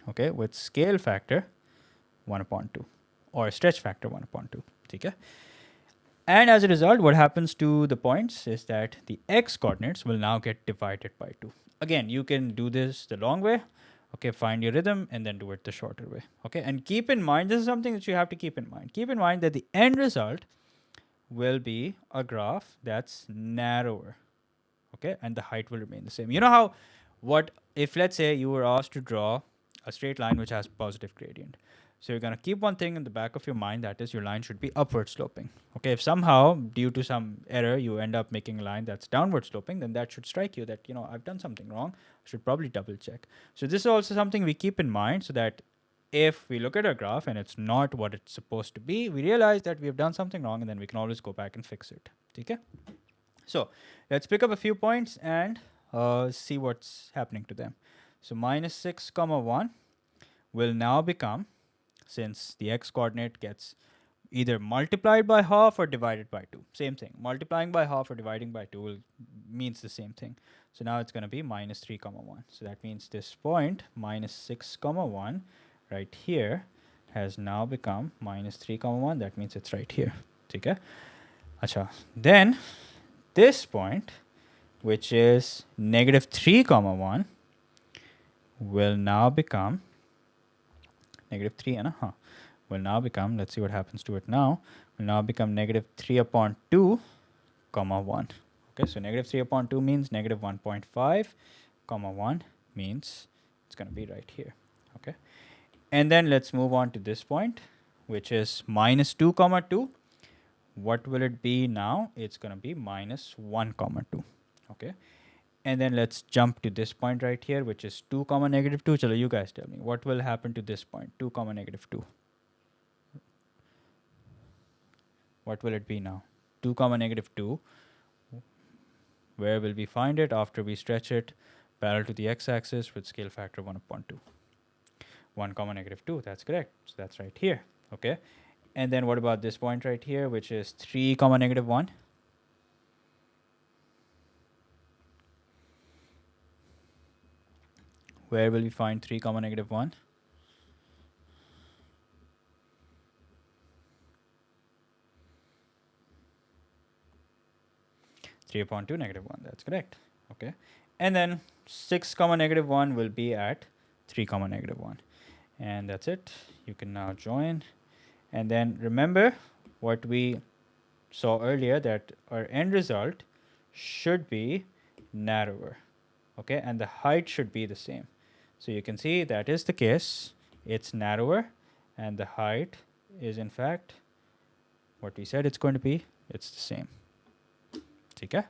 A: okay, with scale factor 1 upon 2, or stretch factor 1 upon 2, okay? And as a result, what happens to the points is that the x coordinates will now get divided by 2. Again, you can do this the long way, okay, find your rhythm and then do it the shorter way, okay? And keep in mind, this is something that you have to keep in mind. Keep in mind that the end result will be a graph that's narrower, okay, and the height will remain the same. You know how, if let's say you were asked to draw a straight line which has positive gradient. So you're going to keep one thing in the back of your mind, that is your line should be upward sloping. Okay, if somehow due to some error you end up making a line that's downward sloping, then that should strike you that, I've done something wrong. I should probably double check. So this is also something we keep in mind, so that if we look at our graph and it's not what it's supposed to be, we realize that we have done something wrong, and then we can always go back and fix it. Okay? So let's pick up a few points and see what's happening to them. So minus 6 comma 1 will now become, since the x coordinate gets either multiplied by half or divided by 2. Same thing. Multiplying by half or dividing by 2 means the same thing. So now it's going to be minus 3 comma 1. So that means this point, minus 6 comma 1, right here, has now become minus 3 comma 1. That means it's right here. Okay? Acha. Then this point, which is negative 3 comma 1, will now become negative 3 and will now become, let's see what happens to it now, will now become negative 3 upon 2 comma 1. Okay, so negative 3 upon 2 means negative 1.5 comma 1 means it's going to be right here. Okay, and then let's move on to this point, which is minus 2 comma 2. What will it be now? It's going to be minus 1 comma 2. Okay, and then let's jump to this point right here, which is 2 comma negative 2. Chalo, you guys tell me, what will happen to this point, 2 comma negative 2? What will it be now? 2 comma negative 2. Where will we find it after we stretch it parallel to the x-axis with scale factor 1 upon 2? 1 comma negative 2, that's correct. So that's right here. Okay. And then what about this point right here, which is 3 comma negative 1? Where will we find 3 comma negative 1? Upon 2 negative 1, that's correct. Okay, and then 6 comma negative 1 will be at 3 comma negative 1, and that's it. You can now join, and then remember what we saw earlier, that our end result should be narrower. Okay, and the height should be the same. So you can see that is the case. It's narrower, and the height is in fact what we said it's going to be. It's the same. Okay?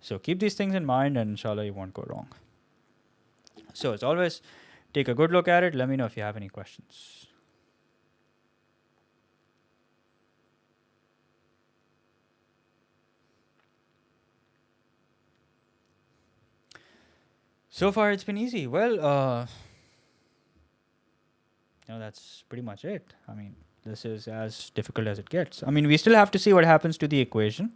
A: So keep these things in mind, and inshallah you won't go wrong. So as always, take a good look at it. Let me know if you have any questions. So far it's been easy. Well, that's pretty much it. I mean, this is as difficult as it gets. I mean, we still have to see what happens to the equation.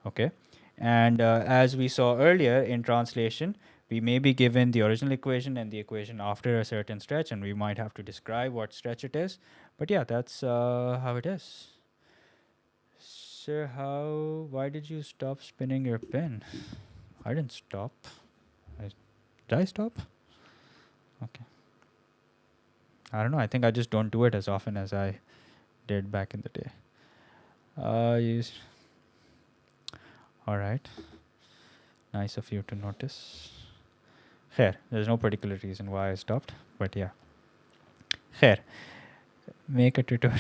A: Okay. And as we saw earlier in translation, we may be given the original equation and the equation after a certain stretch, and we might have to describe what stretch it is. But yeah, that's how it is. Sir, why did you stop spinning your pen? I didn't stop. Did I stop? Okay. I don't know. I think I just don't do it as often as I did back in the day. All right. Nice of you to notice. Khair. There's no particular reason why I stopped, but yeah. Khair. Make a tutorial.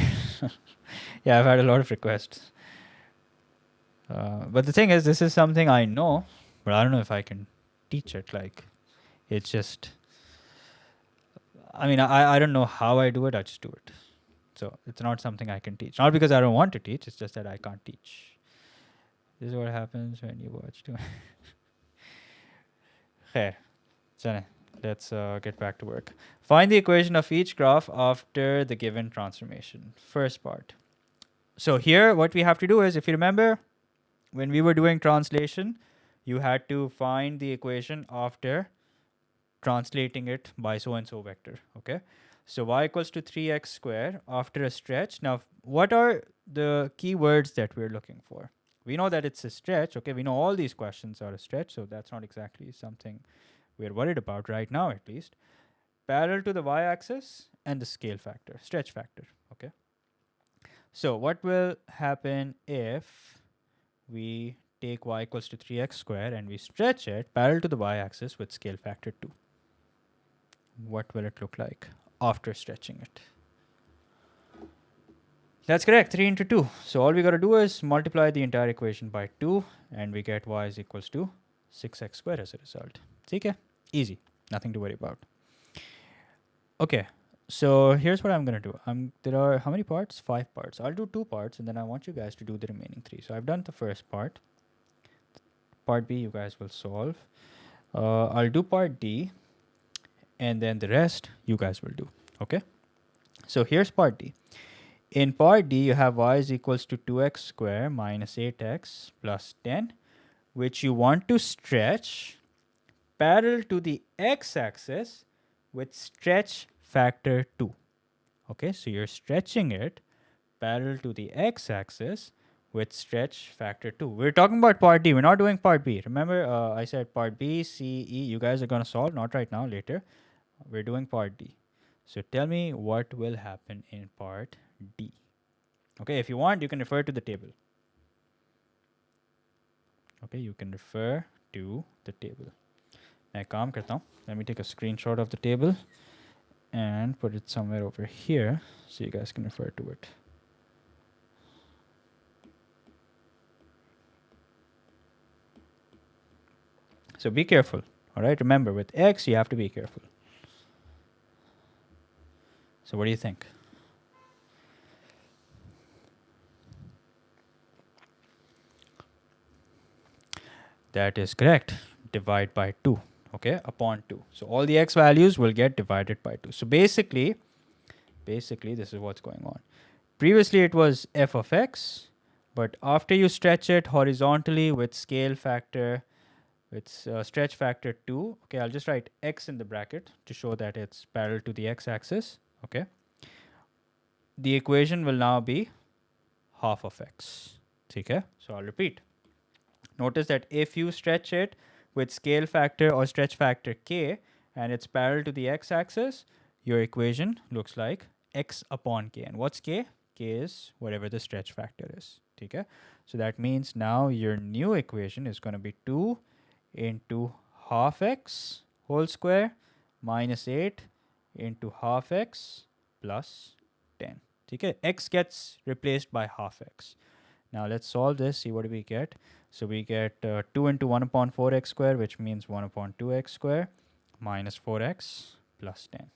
A: Yeah, I've had a lot of requests. But the thing is, this is something I know, but I don't know if I can teach it. Like, it's just... I mean, I don't know how I do it. I just do it. So it's not something I can teach. Not because I don't want to teach. It's just that I can't teach. This is what happens when you watch too. Khair. Chale, let's get back to work. Find the equation of each graph after the given transformation. First part. So here, what we have to do is, if you remember, when we were doing translation, you had to find the equation after translating it by so-and-so vector. Okay. So y equals to 3x square after a stretch. Now, what are the keywords that we're looking for? We know that it's a stretch. Okay, we know all these questions are a stretch, so that's not exactly something we're worried about right now, at least. Parallel to the y-axis and the scale factor, stretch factor. Okay. So what will happen if we take y equals to 3x square and we stretch it parallel to the y-axis with scale factor 2? What will it look like after stretching it? That's correct, 3 into 2. So all we got to do is multiply the entire equation by 2 and we get y is equals to 6x squared as a result. Okay, easy, nothing to worry about. Okay, so here's what I'm going to do. There are how many parts? 5 parts. I'll do 2 parts and then I want you guys to do the remaining 3. So I've done the first part. Part B you guys will solve. I'll do part D and then the rest you guys will do. Okay, so here's part D. In part D, you have y is equals to 2x squared minus 8x plus 10, which you want to stretch parallel to the x-axis with stretch factor 2. Okay, so you're stretching it parallel to the x-axis with stretch factor 2. We're talking about part D. We're not doing part B. Remember, I said part B, C, E. You guys are going to solve, not right now, later. We're doing part D. So tell me what will happen in part D. Okay, if you want, you can refer to the table. Okay, you can refer to the table. मैं काम करता हूँ. Let me take a screenshot of the table and put it somewhere over here so you guys can refer to it. So be careful. All right, remember with x you have to be careful. So what do you think? That is correct. Divide by 2. Okay, upon 2. So all the x values will get divided by 2. So basically this is what's going on. Previously it was f of x, but after you stretch it horizontally with scale factor, with stretch factor 2, okay, I'll just write x in the bracket to show that it's parallel to the x-axis. Okay, the equation will now be half of x. Okay, so I'll repeat. Notice that if you stretch it with scale factor or stretch factor k and it's parallel to the x-axis, your equation looks like x upon k. And what's k? K is whatever the stretch factor is. Okay, so that means now your new equation is going to be 2 into half x whole square minus 8 into half x plus 10. Okay, x gets replaced by half x. Now let's solve this, see what do we get. So we get 2 into 1 upon 4x square, which means 1 upon 2x square minus 4x plus 10.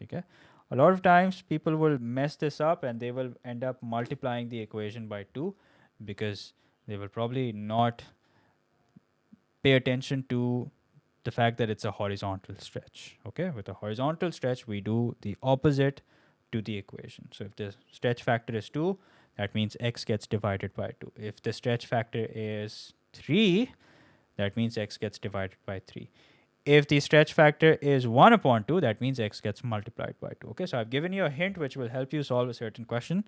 A: Okay. A lot of times people will mess this up and they will end up multiplying the equation by 2 because they will probably not pay attention to the fact that it's a horizontal stretch. Okay, with a horizontal stretch, we do the opposite to the equation. So if the stretch factor is 2, that means x gets divided by 2. If the stretch factor is 3, that means x gets divided by 3. If the stretch factor is 1 upon 2, that means x gets multiplied by 2. Okay, so I've given you a hint which will help you solve a certain question.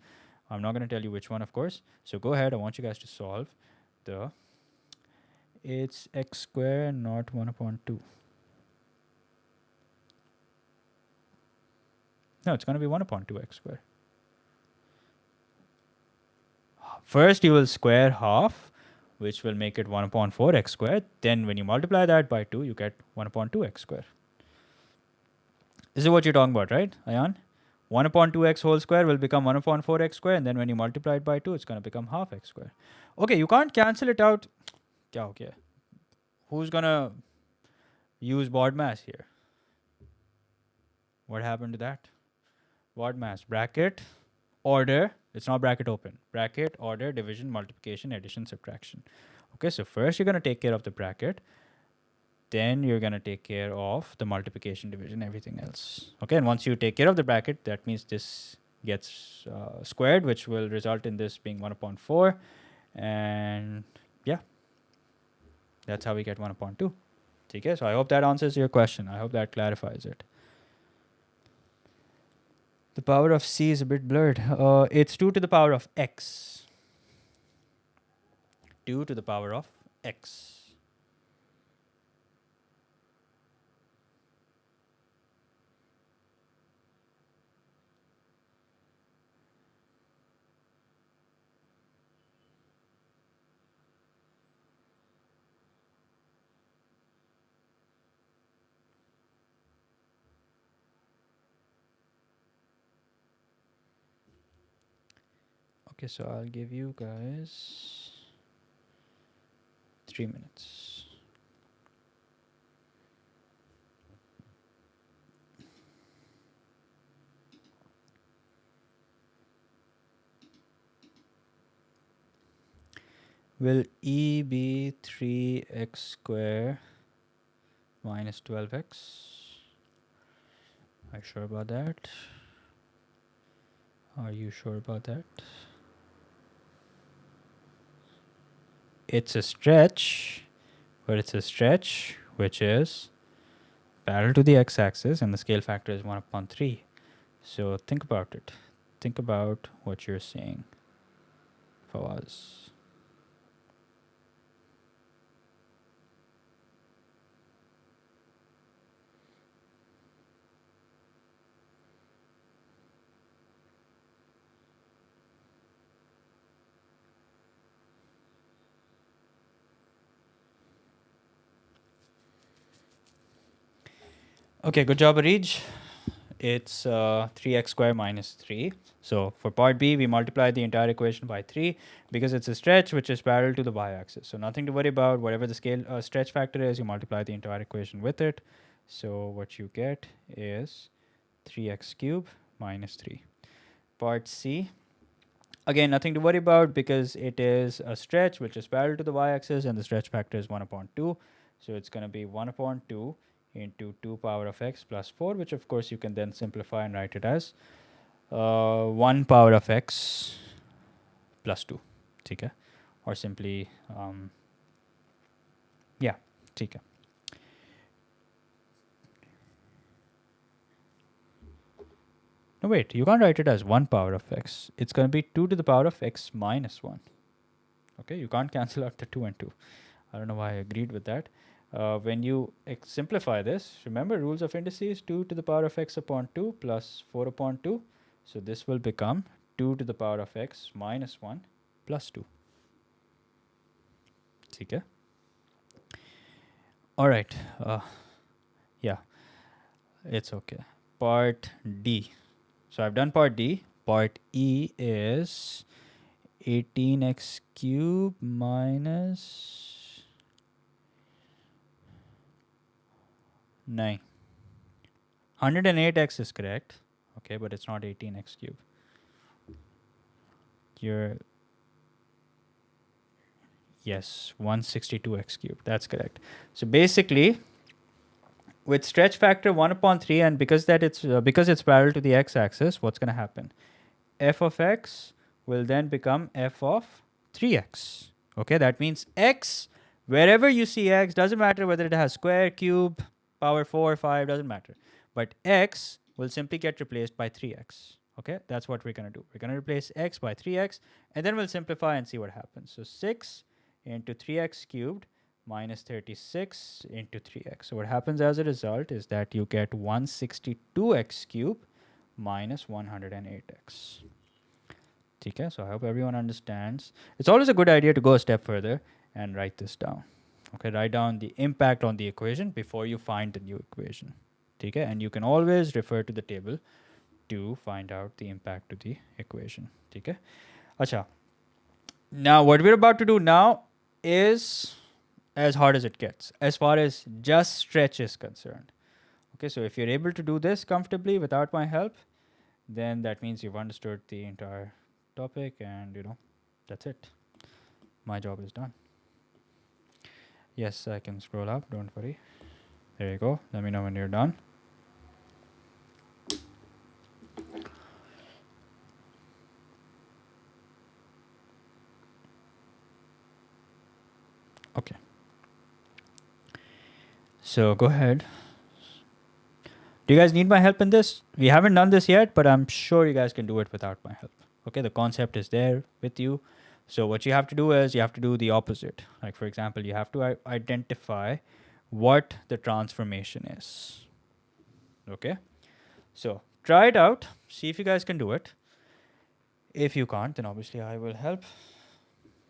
A: I'm not going to tell you which one, of course. So go ahead, I want you guys to solve the... It's x square, not 1 upon 2. No, it's going to be 1 upon 2x squared. First, you will square half, which will make it 1 upon 4x squared. Then when you multiply that by 2, you get 1 upon 2x squared. This is what you're talking about, right, Ayan? 1 upon 2x whole square will become 1 upon 4x squared. And then when you multiply it by 2, it's going to become half x squared. Okay, you can't cancel it out. Okay. Who's going to use BOD mass here? What happened to that? BOD mass, bracket, order. It's not bracket open. Bracket, order, division, multiplication, addition, subtraction. Okay, so first you're going to take care of the bracket. Then you're going to take care of the multiplication, division, everything else. Okay, and once you take care of the bracket, that means this gets squared, which will result in this being 1 upon 4. And yeah, that's how we get 1 upon 2. Okay, so I hope that answers your question. I hope that clarifies it. The power of c is a bit blurred. It's 2 to the power of x. 2 to the power of x. Okay, so I'll give you guys 3 minutes. Will E be 3x square minus 12x? Are you sure about that? Are you sure about that? It's a stretch, but it's a stretch which is parallel to the x-axis, and the scale factor is 1 upon 3. So think about it. Think about what you're saying, Fawaz. Okay, good job, Arij. It's 3x squared minus 3. So for part B, we multiply the entire equation by 3 because it's a stretch which is parallel to the y-axis. So nothing to worry about. Whatever the scale stretch factor is, you multiply the entire equation with it. So what you get is 3x cubed minus 3. Part C, again, nothing to worry about because it is a stretch which is parallel to the y-axis and the stretch factor is 1 upon 2. So it's going to be 1 upon 2 into 2 power of x plus 4, which of course you can then simplify and write it as 1 power of x plus 2. Okay? Or simply, yeah, okay. No, wait, you can't write it as 1 power of x. It's going to be 2 to the power of x minus 1. Okay, you can't cancel out the 2 and 2. I don't know why I agreed with that. When you simplify this, remember rules of indices, 2 to the power of x upon 2 plus 4 upon 2. So this will become 2 to the power of x minus 1 plus 2. Okay? All right. Yeah, it's okay. Part D. So I've done part D. Part E is 18x cubed minus 9. 108x is correct. Okay, but it's not 18x cubed. Yes, 162x cubed. That's correct. So basically, with stretch factor 1 upon 3, and because it's parallel to the x-axis, what's going to happen? F of x will then become f of 3x. Okay, that means x, wherever you see x, doesn't matter whether it has square, cube, power 4, 5, doesn't matter. But x will simply get replaced by 3x. Okay, that's what we're going to do. We're going to replace x by 3x, and then we'll simplify and see what happens. So 6 into 3x cubed minus 36 into 3x. So what happens as a result is that you get 162x cubed minus 108x. Okay, so I hope everyone understands. It's always a good idea to go a step further and write this down. Okay, write down the impact on the equation before you find the new equation. Okay, and you can always refer to the table to find out the impact to the equation. Okay, acha. Now what we're about to do now is as hard as it gets as far as just stretch is concerned. Okay, so if you're able to do this comfortably without my help, then that means you've understood the entire topic, and that's it. My job is done. Yes, I can scroll up, don't worry. There you go. Let me know when you're done. Okay. So go ahead. Do you guys need my help in this? We haven't done this yet, but I'm sure you guys can do it without my help. Okay, the concept is there with you. So what you have to do is you have to do the opposite. Like for example, you have to identify what the transformation is. Okay, so try it out. See if you guys can do it. If you can't, then obviously I will help.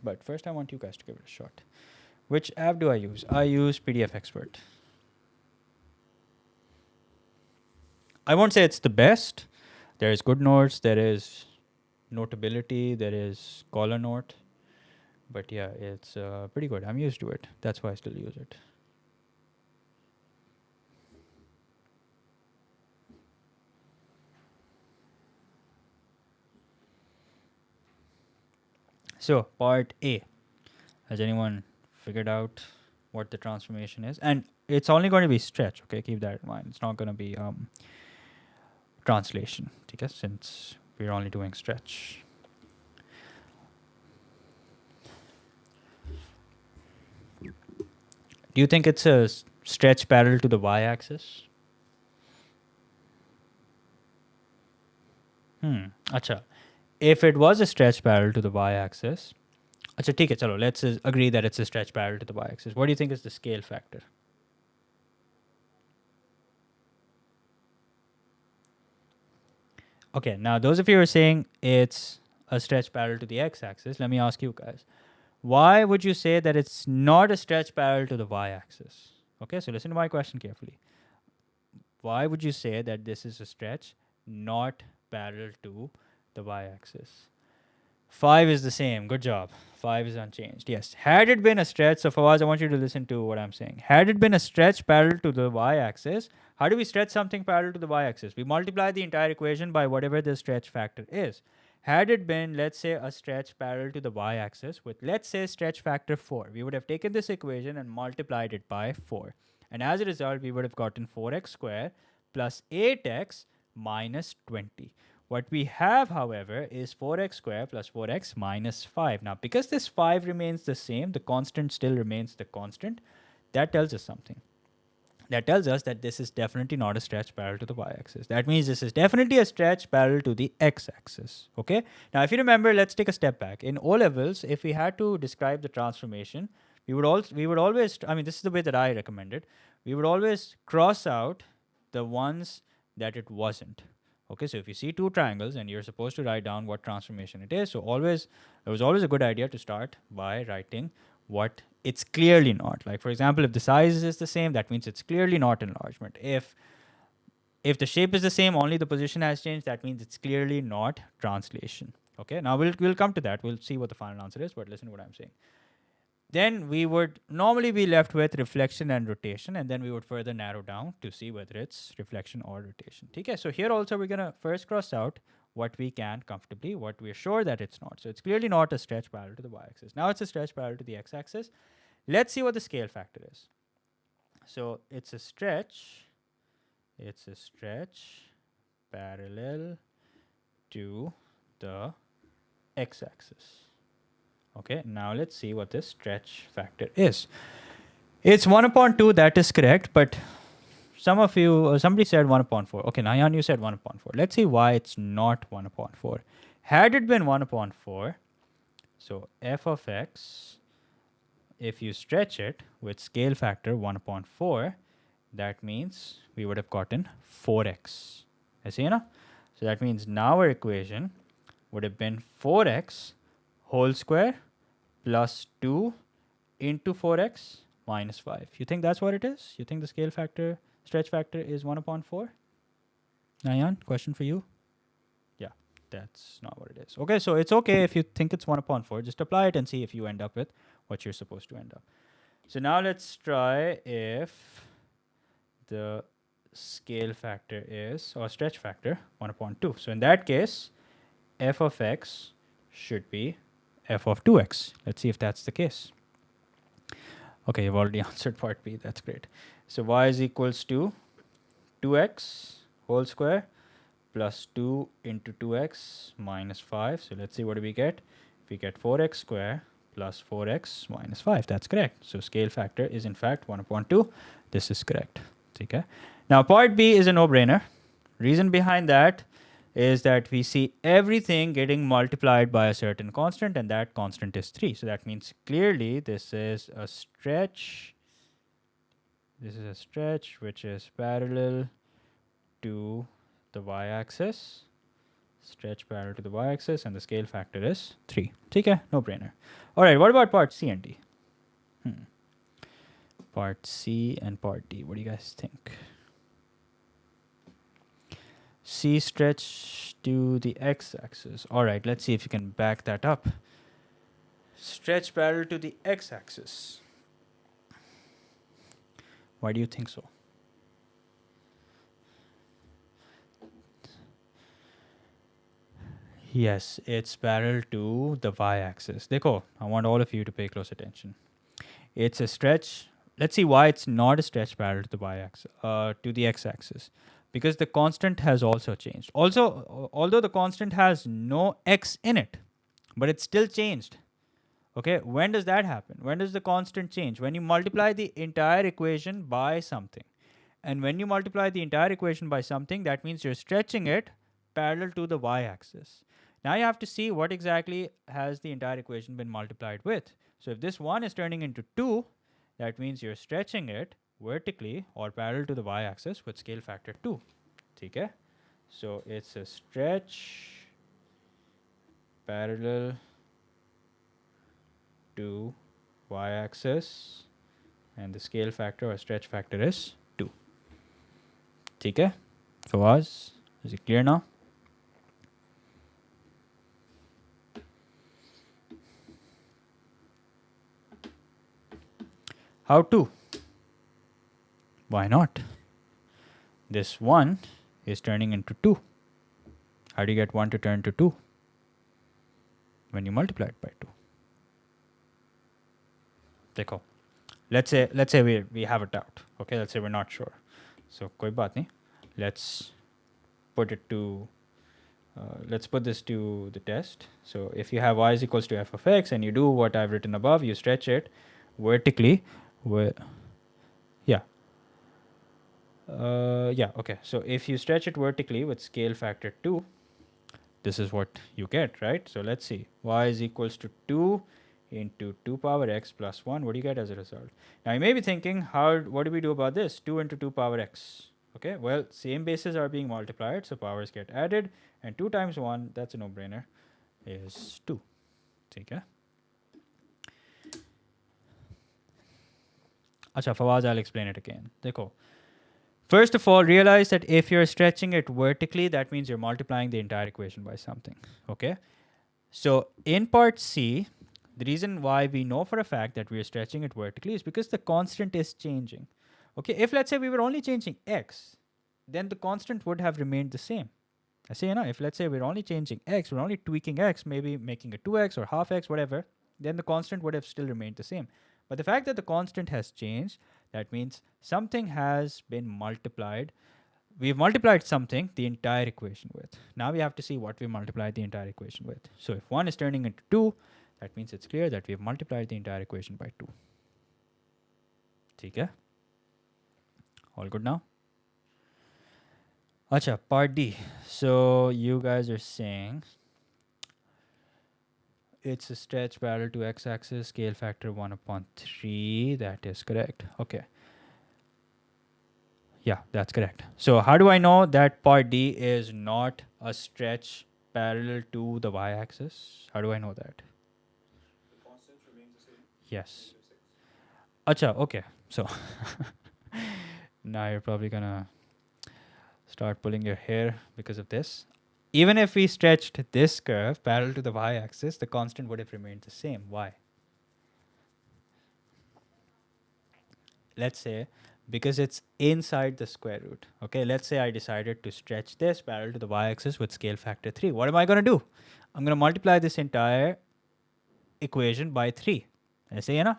A: But first I want you guys to give it a shot. Which app do I use? I use PDF Expert. I won't say it's the best. There is good notes. There is notability, there is color note. But yeah, it's pretty good. I'm used to it. That's why I still use it. So, part A. Has anyone figured out what the transformation is? And it's only going to be stretch, okay? Keep that in mind. It's not going to be translation, okay? Since we're only doing stretch. Do you think it's a stretch parallel to the y-axis? Acha. If it was a stretch parallel to the y-axis, acha, ठीक है, चलो, let's agree that it's a stretch parallel to the y-axis. What do you think is the scale factor? Okay, now those of you who are saying it's a stretch parallel to the x-axis, let me ask you guys. Why would you say that it's not a stretch parallel to the y-axis? Okay, so listen to my question carefully. Why would you say that this is a stretch not parallel to the y-axis? 5 is the same. Good job. 5 is unchanged. Yes. Had it been a stretch, so Fawaz, I want you to listen to what I'm saying. Had it been a stretch parallel to the y-axis, how do we stretch something parallel to the y-axis? We multiply the entire equation by whatever the stretch factor is. Had it been, let's say, a stretch parallel to the y-axis with, let's say, stretch factor 4, we would have taken this equation and multiplied it by 4. And as a result, we would have gotten 4x squared plus 8x minus 20. What we have, however, is 4x squared plus 4x minus 5. Now, because this 5 remains the same, the constant still remains the constant. That tells us something. That tells us that this is definitely not a stretch parallel to the y-axis. That means this is definitely a stretch parallel to the x-axis. Okay? Now, if you remember, let's take a step back. In O-levels, if we had to describe the transformation, we would always, I mean, this is the way that I recommend it. We would always cross out the ones that it wasn't. Okay, so if you see two triangles and you're supposed to write down what transformation it is, so it was always a good idea to start by writing what it's clearly not. Like, for example, if the size is the same, that means it's clearly not enlargement. If the shape is the same, only the position has changed, that means it's clearly not translation. Okay, now we'll come to that. We'll see what the final answer is, but listen to what I'm saying. Then we would normally be left with reflection and rotation, and then we would further narrow down to see whether it's reflection or rotation. Okay, so here also we're going to first cross out what we can comfortably, what we're sure that it's not. So it's clearly not a stretch parallel to the y-axis. Now it's a stretch parallel to the x-axis. Let's see what the scale factor is. So it's a stretch parallel to the x-axis. Okay, now let's see what this stretch factor is. It's 1 upon 2, that is correct, but some of you, somebody said 1 upon 4. Okay, Nayan, you said 1 upon 4. Let's see why it's not 1 upon 4. Had it been 1 upon 4, so f of x, if you stretch it with scale factor 1 upon 4, that means we would have gotten 4x. I see, na? So that means now our equation would have been 4x whole square plus 2 into 4x minus 5. You think that's what it is? You think the scale factor, stretch factor is 1 upon 4? Nayan, question for you? Yeah, that's not what it is. Okay, so it's okay if you think it's 1 upon 4. Just apply it and see if you end up with what you're supposed to end up. So now let's try if the scale factor is, or stretch factor, 1 upon 2. So in that case, f of x should be f of 2x. Let's see if that's the case. Okay, you've already answered part B. That's great. So y is equals to 2x whole square plus 2 into 2x minus 5. So let's see what do we get. We get 4x square plus 4x minus 5. That's correct. So scale factor is in fact 1 upon 2. This is correct. Okay. Now part B is a no-brainer. Reason behind that is that we see everything getting multiplied by a certain constant, and that constant is 3. So that means clearly this is a stretch. This is a stretch which is parallel to the y-axis. Stretch parallel to the y-axis, and the scale factor is 3. Okay, no brainer. All right, what about part C and D? Part C and part D. What do you guys think? C stretch to the x-axis. All right, let's see if you can back that up. Stretch parallel to the x-axis. Why do you think so? Yes, it's parallel to the y-axis. Dekho, I want all of you to pay close attention. It's a stretch. Let's see why it's not a stretch parallel to the y-axis, to the x-axis, because the constant has also changed. Also, although the constant has no x in it, but it's still changed. Okay, when does that happen? When does the constant change? When you multiply the entire equation by something. And when you multiply the entire equation by something, that means you're stretching it parallel to the y-axis. Now you have to see what exactly has the entire equation been multiplied with. So if this 1 is turning into 2, that means you're stretching it vertically or parallel to the y-axis with scale factor 2. Okay? So it's a stretch parallel to y-axis and the scale factor or stretch factor is 2. Okay? Fawaz, is it clear now? How 2? Why not? This 1 is turning into 2. How do you get 1 to turn to 2? When you multiply it by 2. Dekho. Let's say we have a doubt. Okay, let's say we're not sure. So koi baat nahi. Let's put this to the test. So if you have y is equals to f of x and you do what I've written above, you stretch it vertically. Okay. So if you stretch it vertically with scale factor 2, this is what you get, right? So let's see. Y is equals to 2 into 2 power x plus 1. What do you get as a result? Now you may be thinking, what do we do about this? 2 into 2 power x. Okay, well, same bases are being multiplied, so powers get added, and 2 times 1, that's a no-brainer, is 2. Okay. Acha, Fawaz, I'll explain it again. Dekho. First of all, realize that if you're stretching it vertically, that means you're multiplying the entire equation by something. Okay? So in part C, the reason why we know for a fact that we're stretching it vertically is because the constant is changing. Okay, if let's say we were only changing x, then the constant would have remained the same. I say, if let's say we're only changing x, we're only tweaking x, maybe making it 2x or half x, whatever, then the constant would have still remained the same. But the fact that the constant has changed, that means something has been multiplied. We've multiplied something the entire equation with. Now we have to see what we multiplied the entire equation with. So if 1 is turning into 2, that means it's clear that we've multiplied the entire equation by 2. Okay? All good now? Acha, part D. So you guys are saying it's a stretch parallel to x-axis, scale factor 1 upon 3. That is correct. Okay. Yeah, that's correct. So how do I know that part D is not a stretch parallel to the y-axis? How do I know that?
B: The constant remains the same.
A: Yes. Acha, okay. So now you're probably gonna start pulling your hair because of this. Even if we stretched this curve parallel to the y-axis, the constant would have remained the same. Why? Let's say because it's inside the square root. Okay, let's say I decided to stretch this parallel to the y-axis with scale factor 3. What am I going to do? I'm going to multiply this entire equation by 3. I say, and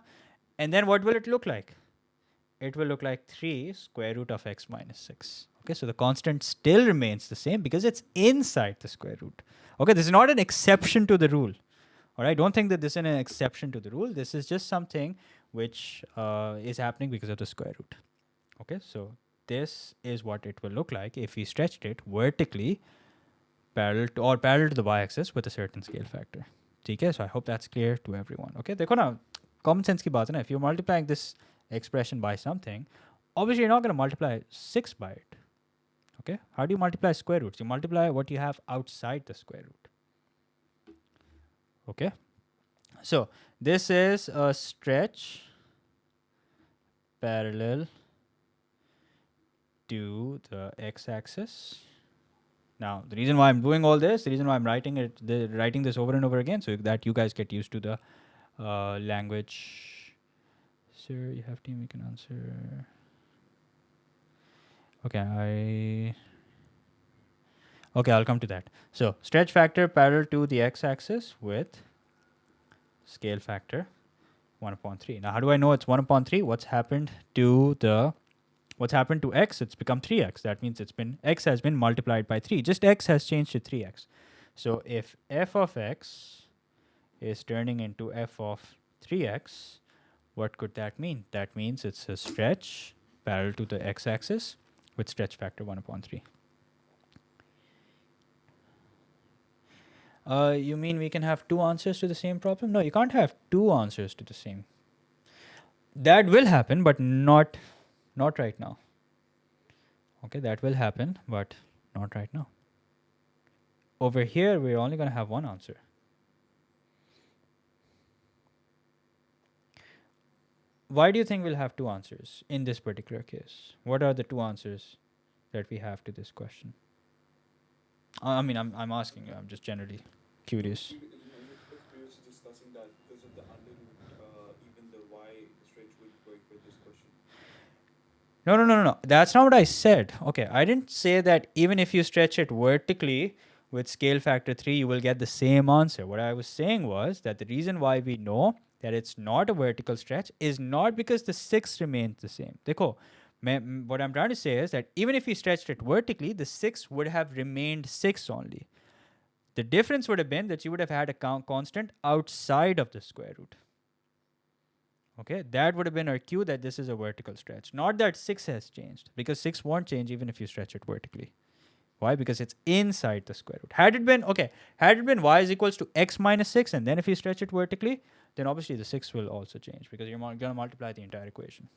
A: then what will it look like? It will look like 3 square root of x minus 6. Okay, so the constant still remains the same because it's inside the square root. Okay, this is not an exception to the rule. All right, don't think that this is an exception to the rule. This is just something which is happening because of the square root. Okay, so this is what it will look like if we stretched it vertically parallel to the y-axis with a certain scale factor. Okay, so I hope that's clear to everyone. Okay, देखो ना, common sense की बात है ना. If you're multiplying this expression by something, obviously you're not going to multiply 6 by it. Okay, how do you multiply square roots? You multiply what you have outside the square root. Okay, so this is a stretch parallel to the x-axis Now, the reason why I'm doing all this, the reason why I'm writing this over and over again, so that you guys get used to the language. Sir, you have to make an answer. Okay, I'll come to that. So, stretch factor parallel to the x-axis with scale factor 1 upon 3. Now, how do I know it's 1 upon 3? What's happened to x? It's become 3x. That means x has been multiplied by 3. Just x has changed to 3x. So if f of x is turning into f of 3x, what could that mean? That means it's a stretch parallel to the x-axis with stretch factor 1 upon 3. You mean we can have two answers to the same problem? No, you can't have two answers to the same. That will happen, but not right now. Okay, that will happen, but not right now. Over here, we're only going to have one answer. Why do you think we'll have two answers in this particular case? What are the two answers that we have to this question? I mean, I'm asking you. I'm just generally curious.
B: You were previously discussing that because of the under root, even the y stretch would work with this question.
A: No. That's not what I said. Okay, I didn't say that even if you stretch it vertically with scale factor 3, you will get the same answer. What I was saying was that the reason why we know that it's not a vertical stretch is not because the 6 remains the same. Dekho, what I'm trying to say is that even if you stretched it vertically, the 6 would have remained 6 only. The difference would have been that you would have had a constant outside of the square root. Okay, that would have been our cue that this is a vertical stretch. Not that 6 has changed, because 6 won't change even if you stretch it vertically. Why? Because it's inside the square root. Had it been y is equals to x minus 6, and then if you stretch it vertically, then obviously the 6 will also change, because you're going to multiply the entire equation.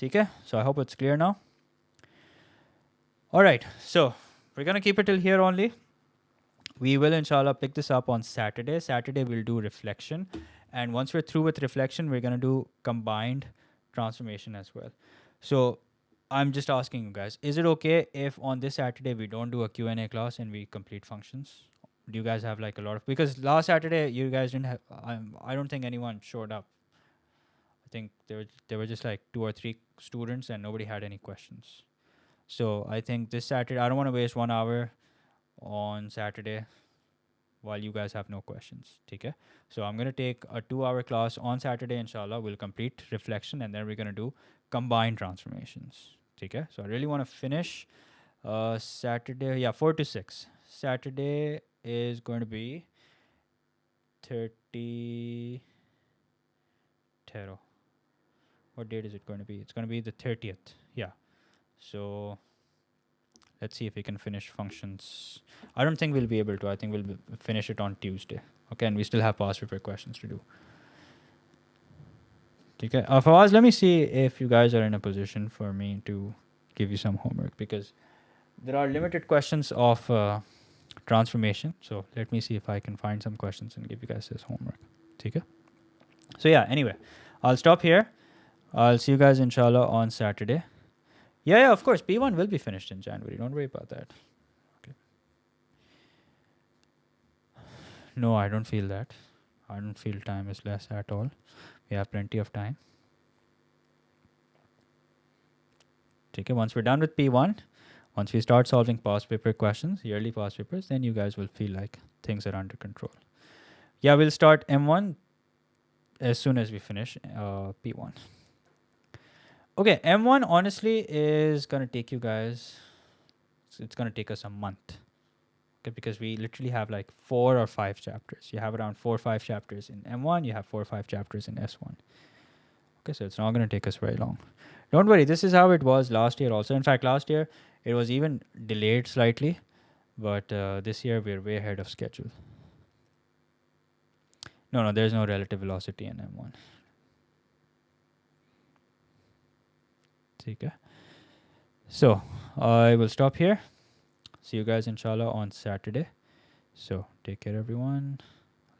A: Okay, so I hope it's clear now. All right, so we're going to keep it till here only. We will, inshallah, pick this up on Saturday. Saturday, we'll do reflection. And once we're through with reflection, we're going to do combined transformation as well. So I'm just asking you guys, is it okay if on this Saturday we don't do a Q&A class and we complete functions? Do you guys have like a lot of... Because last Saturday, you guys didn't have... I don't think anyone showed up. I think there were just like 2 or 3 students and nobody had any questions. So I think this Saturday, I don't want to waste 1 hour on Saturday while you guys have no questions. Okay? So I'm going to take a 2-hour class on Saturday, inshallah. We'll complete reflection and then we're going to do combined transformations. Okay? So I really want to finish Saturday. 4 to 6. Saturday is going to be 30... Tero. What date is it going to be? It's going to be the 30th. Yeah. So let's see if we can finish functions. I don't think we'll be able to. I think we'll finish it on Tuesday. Okay, and we still have past paper questions to do. Okay, Fawaz, let me see if you guys are in a position for me to give you some homework, because there are limited questions of transformation. So let me see if I can find some questions and give you guys this homework. Okay. So yeah, anyway, I'll stop here. I'll see you guys, inshallah, on Saturday. Yeah, of course. P1 will be finished in January. Don't worry about that. Okay. No, I don't feel that. I don't feel time is less at all. We have plenty of time. Okay, once we're done with P1, once we start solving past paper questions, yearly past papers, then you guys will feel like things are under control. Yeah, we'll start M1 as soon as we finish P1. Okay, M1 honestly is going to take you guys, it's going to take us a month. Okay, because we literally have like 4 or 5 chapters. You have around 4 or 5 chapters in M1, you have 4 or 5 chapters in S1. Okay, so it's not going to take us very long. Don't worry, this is how it was last year also. In fact, last year it was even delayed slightly, but this year we're way ahead of schedule. No, there's no relative velocity in M1. Okay. So I will stop here. See you guys, inshallah, on Saturday. So take care, everyone.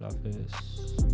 A: Allah Hafiz.